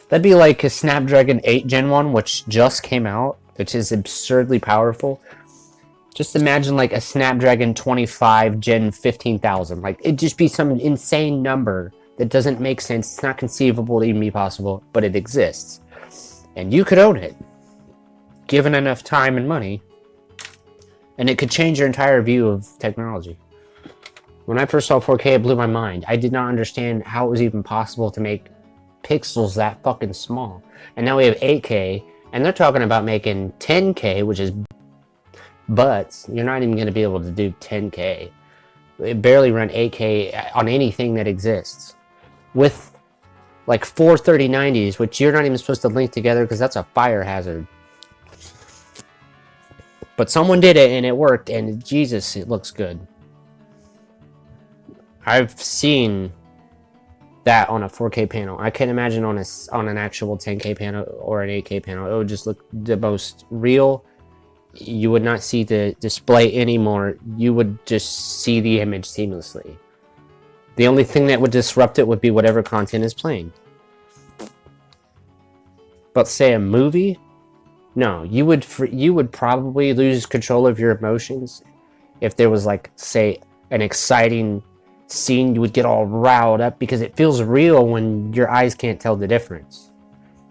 that'd be like a Snapdragon 8 Gen 1, which just came out, which is absurdly powerful. Just imagine like a Snapdragon 25 Gen 15,000. Like, it'd just be some insane number that doesn't make sense. It's not conceivable to even be possible, but it exists. And you could own it, given enough time and money, and it could change your entire view of technology. When I first saw 4K, it blew my mind. I did not understand how it was even possible to make pixels that fucking small. And now we have 8K, and they're talking about making 10K, which is butts. You're not even going to be able to do 10K. It barely run 8K on anything that exists. With like 4 3090s, which you're not even supposed to link together because that's a fire hazard. But someone did it and it worked, and Jesus, it looks good. I've seen that on a 4K panel. I can't imagine on an actual 10K panel or an 8K panel. It would just look the most real. You would not see the display anymore. You would just see the image seamlessly. The only thing that would disrupt it would be whatever content is playing. But say a movie? No, you would probably lose control of your emotions if there was, like, say, an exciting scene. You would get all riled up because it feels real when your eyes can't tell the difference.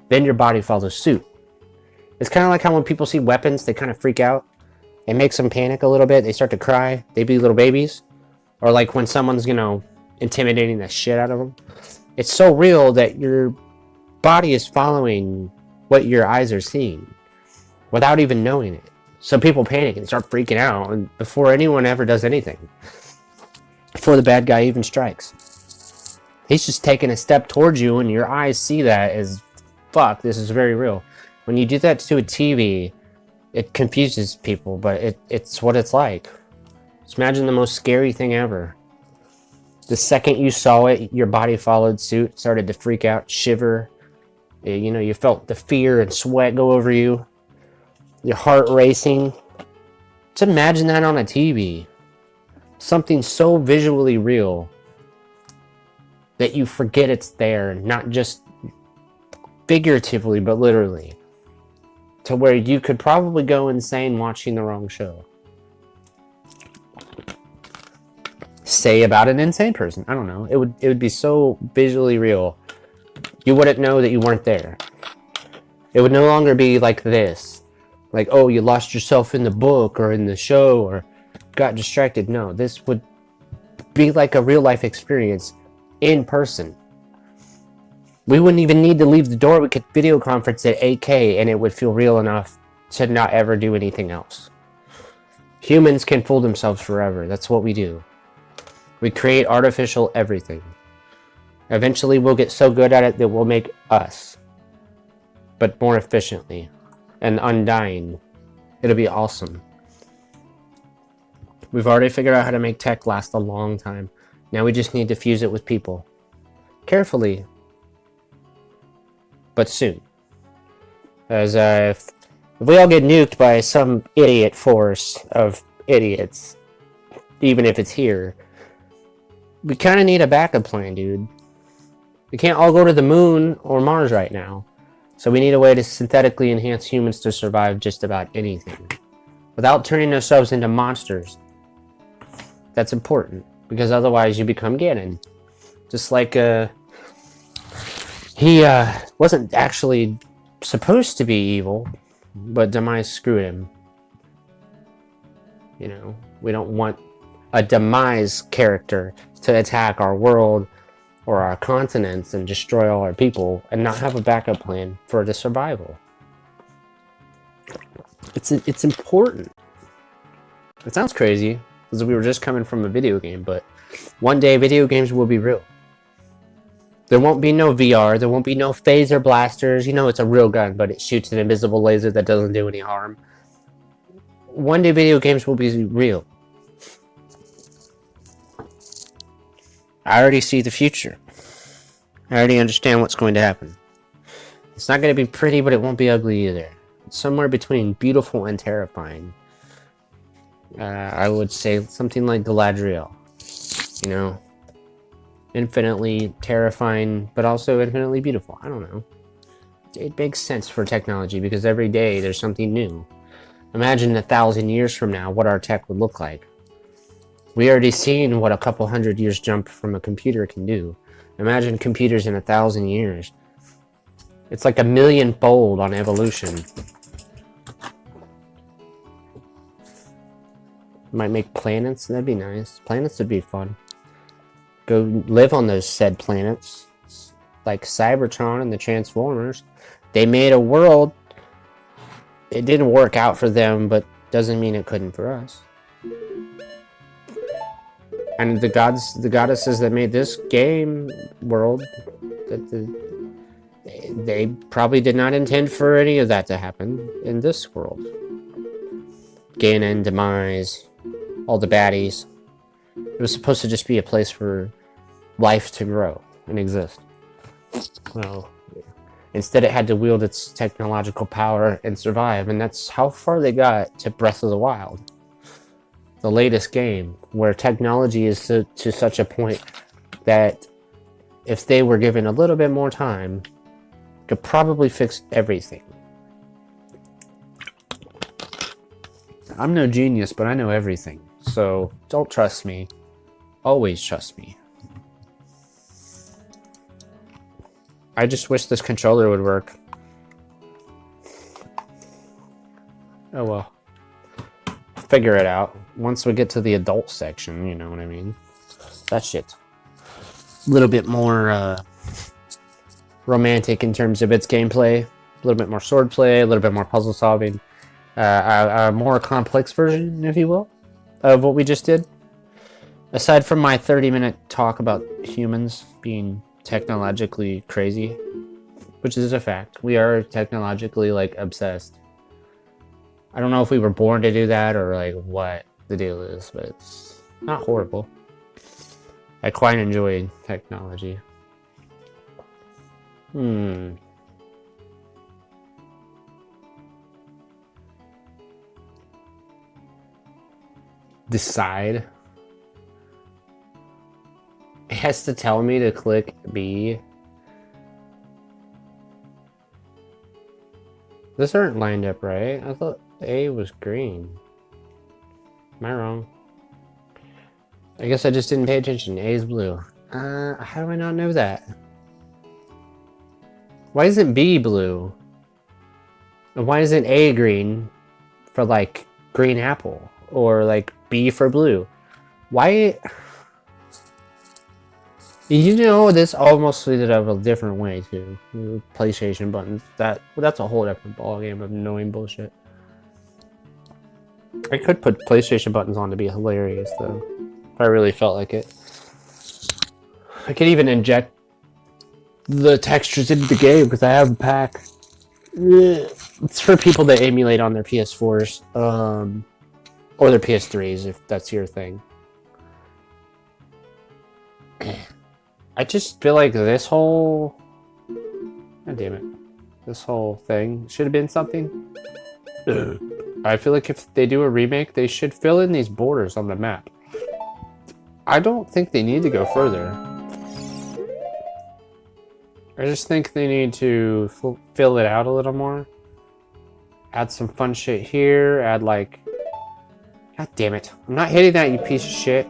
Then your body follows suit. It's kind of like how when people see weapons, they kind of freak out. It makes them panic a little bit. They start to cry. They be little babies. Or like when someone's, you know, intimidating the shit out of them. It's so real that your body is following what your eyes are seeing without even knowing it. So people panic and start freaking out, and before anyone ever does anything, before the bad guy even strikes. He's just taking a step towards you, and your eyes see that as, fuck, this is very real. When you do that to a TV, it confuses people, but it's what it's like. Just imagine the most scary thing ever. The second you saw it, your body followed suit, started to freak out, shiver. You know, you felt the fear and sweat go over you. Your heart racing. Just imagine that on a TV. Something so visually real that you forget it's there, not just figuratively, but literally. To where you could probably go insane watching the wrong show. Say about an insane person. I don't know. It would be so visually real. You wouldn't know that you weren't there. It would no longer be like this. Like, oh, you lost yourself in the book or in the show or got distracted. No, this would be like a real life experience in person. We wouldn't even need to leave the door. We could video conference at 8K and it would feel real enough to not ever do anything else. Humans can fool themselves forever. That's what we do. We create artificial everything. Eventually we'll get so good at it that we'll make us, but more efficiently and undying. It'll be awesome. We've already figured out how to make tech last a long time. Now we just need to fuse it with people. Carefully, but soon. As if we all get nuked by some idiot force of idiots, even if it's here, we kind of need a backup plan, dude. We can't all go to the moon or Mars right now. So we need a way to synthetically enhance humans to survive just about anything. Without turning ourselves into monsters. That's important. Because otherwise you become Ganon. Just like, he wasn't actually supposed to be evil. But Demise screwed him. You know, we don't want a Demise character to attack our world or our continents and destroy all our people and not have a backup plan for the survival. It's important. It sounds crazy because we were just coming from a video game, but one day video games will be real. There won't be no VR, there won't be no phaser blasters. You know it's a real gun, but it shoots an invisible laser that doesn't do any harm. One day video games will be real. I already see the future. I already understand what's going to happen. It's not going to be pretty, but it won't be ugly either. It's somewhere between beautiful and terrifying. I would say something like Galadriel. You know? Infinitely terrifying, but also infinitely beautiful. I don't know. It makes sense for technology because every day there's something new. Imagine 1,000 years from now what our tech would look like. We already seen what a couple hundred years jump from a computer can do. Imagine computers in 1,000 years. It's like 1,000,000-fold on evolution. Might make planets, that'd be nice. Planets would be fun. Go live on those said planets. Like Cybertron and the Transformers. They made a world. It didn't work out for them, but doesn't mean it couldn't for us. And the goddesses that made this game world, they probably did not intend for any of that to happen in this world. Ganon, Demise, all the baddies. It was supposed to just be a place for life to grow and exist. Well, instead it had to wield its technological power and survive, and that's how far they got to Breath of the Wild. The latest game, where technology is to such a point that if they were given a little bit more time, could probably fix everything. I'm no genius, but I know everything. So don't trust me. Always trust me. I just wish this controller would work. Oh well. Figure it out. Once we get to the adult section, you know what I mean? That shit's a little bit more romantic in terms of its gameplay. A little bit more swordplay, a little bit more puzzle solving. A more complex version, if you will, of what we just did. Aside from my 30-minute talk about humans being technologically crazy, which is a fact. We are technologically, like, obsessed. I don't know if we were born to do that or, like, what the deal is, but it's not horrible. I quite enjoy technology. Decide. It has to tell me to click B. Those aren't lined up right. I thought A was green. Am I wrong? I guess I just didn't pay attention. A is blue. How do I not know that? Why isn't B blue? And why isn't A green for, like, green apple? Or, like, B for blue? Why... You know, this almost suited up a different way, too. PlayStation buttons. That's a whole different ballgame of annoying bullshit. I could put PlayStation buttons on to be hilarious, though. If I really felt like it. I could even inject the textures into the game, because I have a pack. It's for people that emulate on their PS4s. Or their PS3s, if that's your thing. I just feel like this whole... God damn it. This whole thing should have been something. I feel like if they do a remake, they should fill in these borders on the map. I don't think they need to go further. I just think they need to fill it out a little more. Add some fun shit here. Add, like... God damn it. I'm not hitting that, you piece of shit.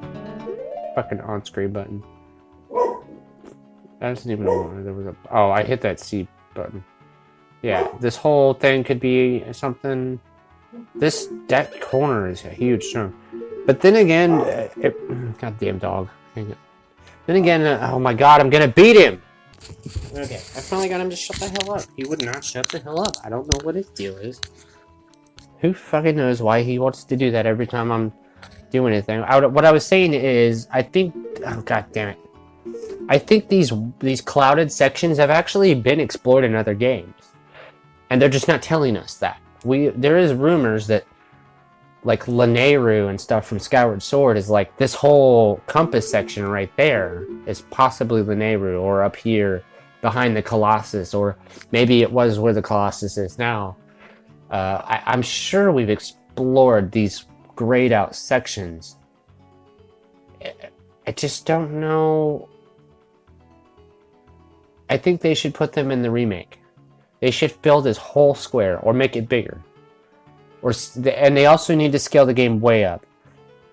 Fucking on-screen button. I didn't even know there was a... Oh, I hit that C button. Yeah, this whole thing could be something... That corner is a huge chunk. But then again... Goddamn dog. Hang it. Then again, oh my god, I'm gonna beat him! Okay, I finally got him to shut the hell up. He would not shut the hell up. I don't know what his deal is. Who fucking knows why he wants to do that every time I'm doing anything. What I was saying is, I think... Oh, god damn it. I think these clouded sections have actually been explored in other games. And they're just not telling us that. There is rumors that, like, Lanayru and stuff from Skyward Sword is like, this whole compass section right there is possibly Lanayru, or up here behind the Colossus, or maybe it was where the Colossus is now. I'm sure we've explored these grayed out sections. I just don't know. I think they should put them in the remake. They should fill this whole square, or make it bigger. And they also need to scale the game way up.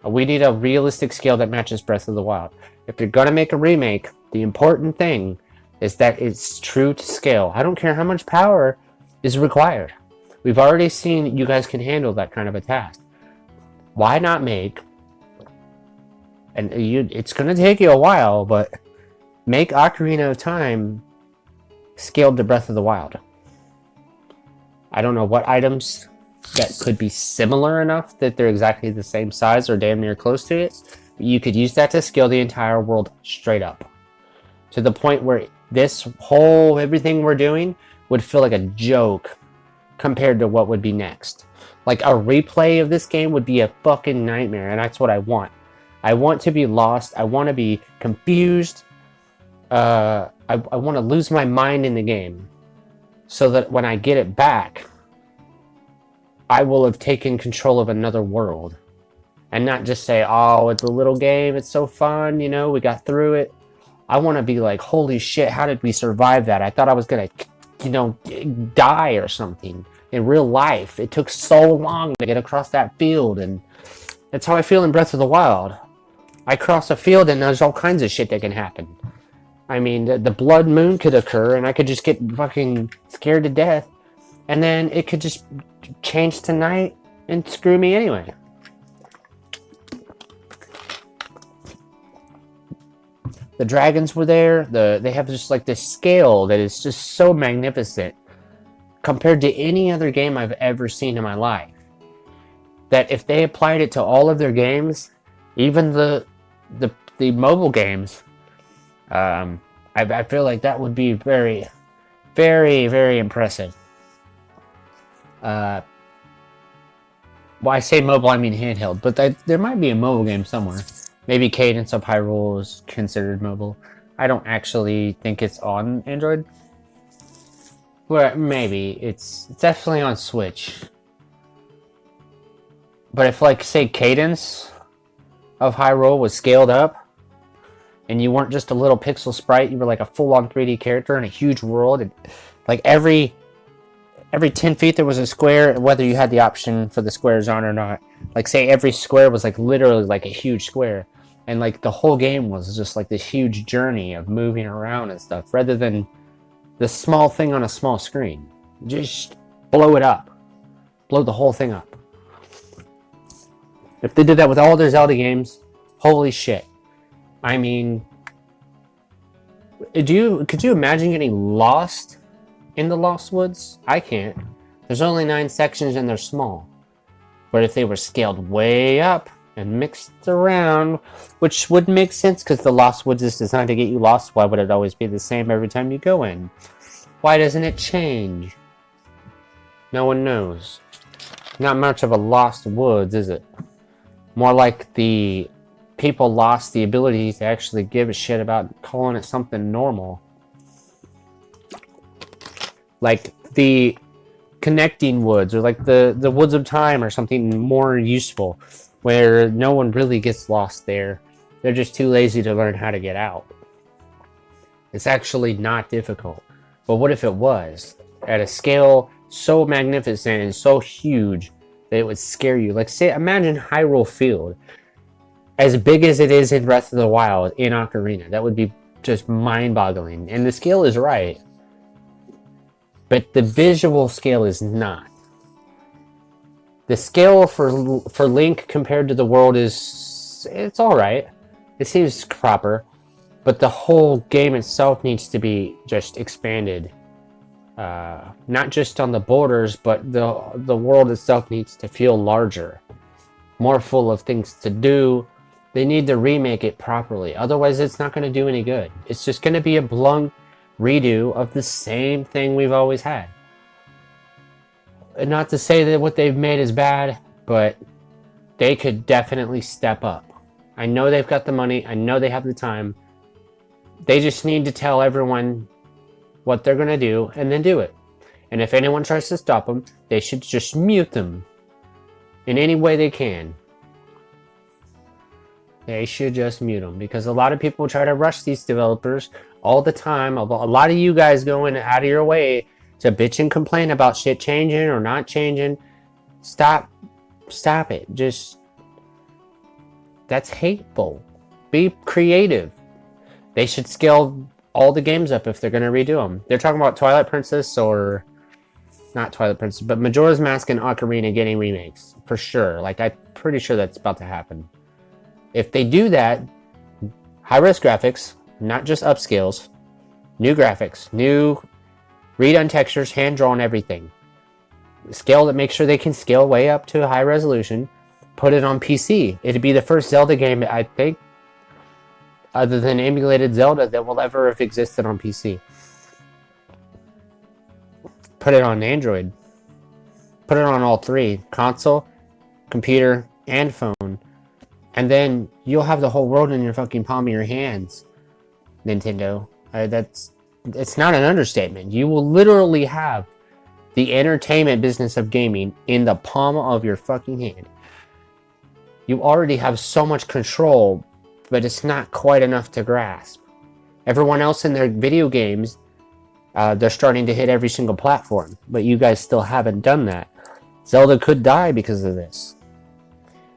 We need a realistic scale that matches Breath of the Wild. If you're gonna make a remake, the important thing is that it's true to scale. I don't care how much power is required. We've already seen you guys can handle that kind of a task. Why not make... And it's gonna take you a while, but... Make Ocarina of Time scaled to Breath of the Wild. I don't know what items that could be similar enough that they're exactly the same size or damn near close to it. You could use that to scale the entire world straight up. To the point where this whole everything we're doing would feel like a joke compared to what would be next. Like, a replay of this game would be a fucking nightmare, and that's what I want. I want to be lost. I want to be confused. I want to lose my mind in the game, so that when I get it back, I will have taken control of another world. And not just say, oh, it's a little game, it's so fun, you know, we got through it. I want to be like, holy shit, how did we survive that? I thought I was going to, you know, die or something in real life. It took so long to get across that field, and that's how I feel in Breath of the Wild. I cross a field and there's all kinds of shit that can happen. I mean, the blood moon could occur, and I could just get fucking scared to death. And then it could just change to night and screw me anyway. The dragons were there. They have just like this scale that is just so magnificent compared to any other game I've ever seen in my life. that if they applied it to all of their games, even the mobile games, I feel like that would be very, very, very impressive. Well, I say mobile, I mean handheld, but there might be a mobile game somewhere. Maybe Cadence of Hyrule is considered mobile. I don't actually think it's on Android. Well, maybe. It's definitely on Switch. But if, like, say, Cadence of Hyrule was scaled up, and you weren't just a little pixel sprite, you were like a full-on 3D character in a huge world, and like every 10 feet there was a square, whether you had the option for the squares on or not. Like, say every square was like literally like a huge square, and like the whole game was just like this huge journey of moving around and stuff, rather than the small thing on a small screen. Just blow it up. Blow the whole thing up. If they did that with all their Zelda games, holy shit. I mean, could you imagine getting lost in the Lost Woods? I can't. There's only 9 sections and they're small. But if they were scaled way up and mixed around, which would make sense because the Lost Woods is designed to get you lost, why would it always be the same every time you go in? Why doesn't it change? No one knows. Not much of a Lost Woods, is it? More like the people lost the ability to actually give a shit about calling it something normal. Like the connecting woods, or like the woods of time, or something more useful, where no one really gets lost there. They're just too lazy to learn how to get out. It's actually not difficult. But what if it was? At a scale so magnificent and so huge that it would scare you. Like, say, imagine Hyrule Field. As big as it is in Breath of the Wild, in Ocarina. That would be just mind-boggling. And the scale is right. But the visual scale is not. The scale for Link compared to the world is... it's alright. It seems proper. But the whole game itself needs to be just expanded. Not just on the borders, but the world itself needs to feel larger. More full of things to do. They need to remake it properly. Otherwise, it's not going to do any good. It's just going to be a blunt redo of the same thing we've always had. And not to say that what they've made is bad, but they could definitely step up. I know they've got the money. I know they have the time. They just need to tell everyone what they're going to do and then do it. And if anyone tries to stop them, they should just mute them in any way they can. They should just mute them, because a lot of people try to rush these developers all the time. A lot of you guys going out of your way to bitch and complain about shit changing or not changing. Stop it. Just, that's hateful. Be creative. They should scale all the games up if they're going to redo them. They're talking about Twilight Princess, or not Twilight Princess, but Majora's Mask and Ocarina getting remakes for sure. Like, I'm pretty sure that's about to happen. If they do that, high-res graphics, not just upscales, new graphics, new redone textures, hand-drawn everything. Scale that, make sure they can scale way up to high resolution, put it on PC. It'd be the first Zelda game, I think, other than emulated Zelda, that will ever have existed on PC. Put it on Android. Put it on all three. Console, computer, and phone. And then you'll have the whole world in your fucking palm of your hands, Nintendo. It's not an understatement. You will literally have the entertainment business of gaming in the palm of your fucking hand. You already have so much control, but it's not quite enough to grasp. Everyone else in their video games, they're starting to hit every single platform, but you guys still haven't done that. Zelda could die because of this.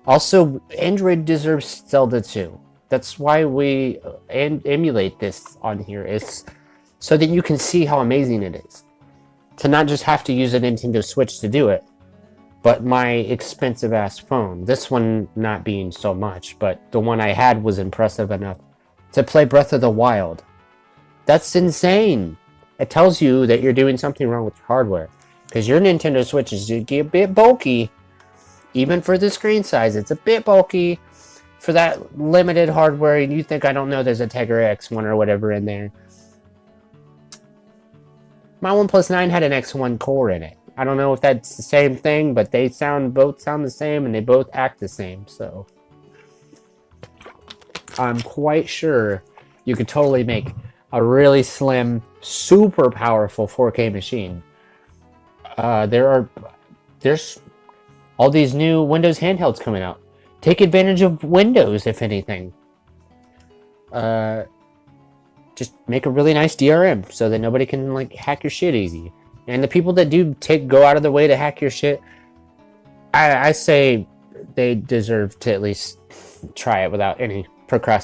Also, Android deserves Zelda too. That's why we emulate this on here, is so that you can see how amazing it is. To not just have to use a Nintendo Switch to do it, but my expensive ass phone. This one not being so much, but the one I had was impressive enough to play Breath of the Wild. That's insane. It tells you that you're doing something wrong with your hardware, because your Nintendo Switch is a bit bulky. Even for the screen size, it's a bit bulky for that limited hardware. And you think I don't know there's a Tegra X1 or whatever in there. My OnePlus 9 had an X1 core in it. I don't know if that's the same thing, but they both sound the same and they both act the same, so I'm quite sure you could totally make a really slim, super powerful 4K machine. There's all these new Windows handhelds coming out. Take advantage of Windows, if anything. Just make a really nice DRM so that nobody can like hack your shit easy. And the people that do go out of their way to hack your shit, I say they deserve to at least try it without any procrastination.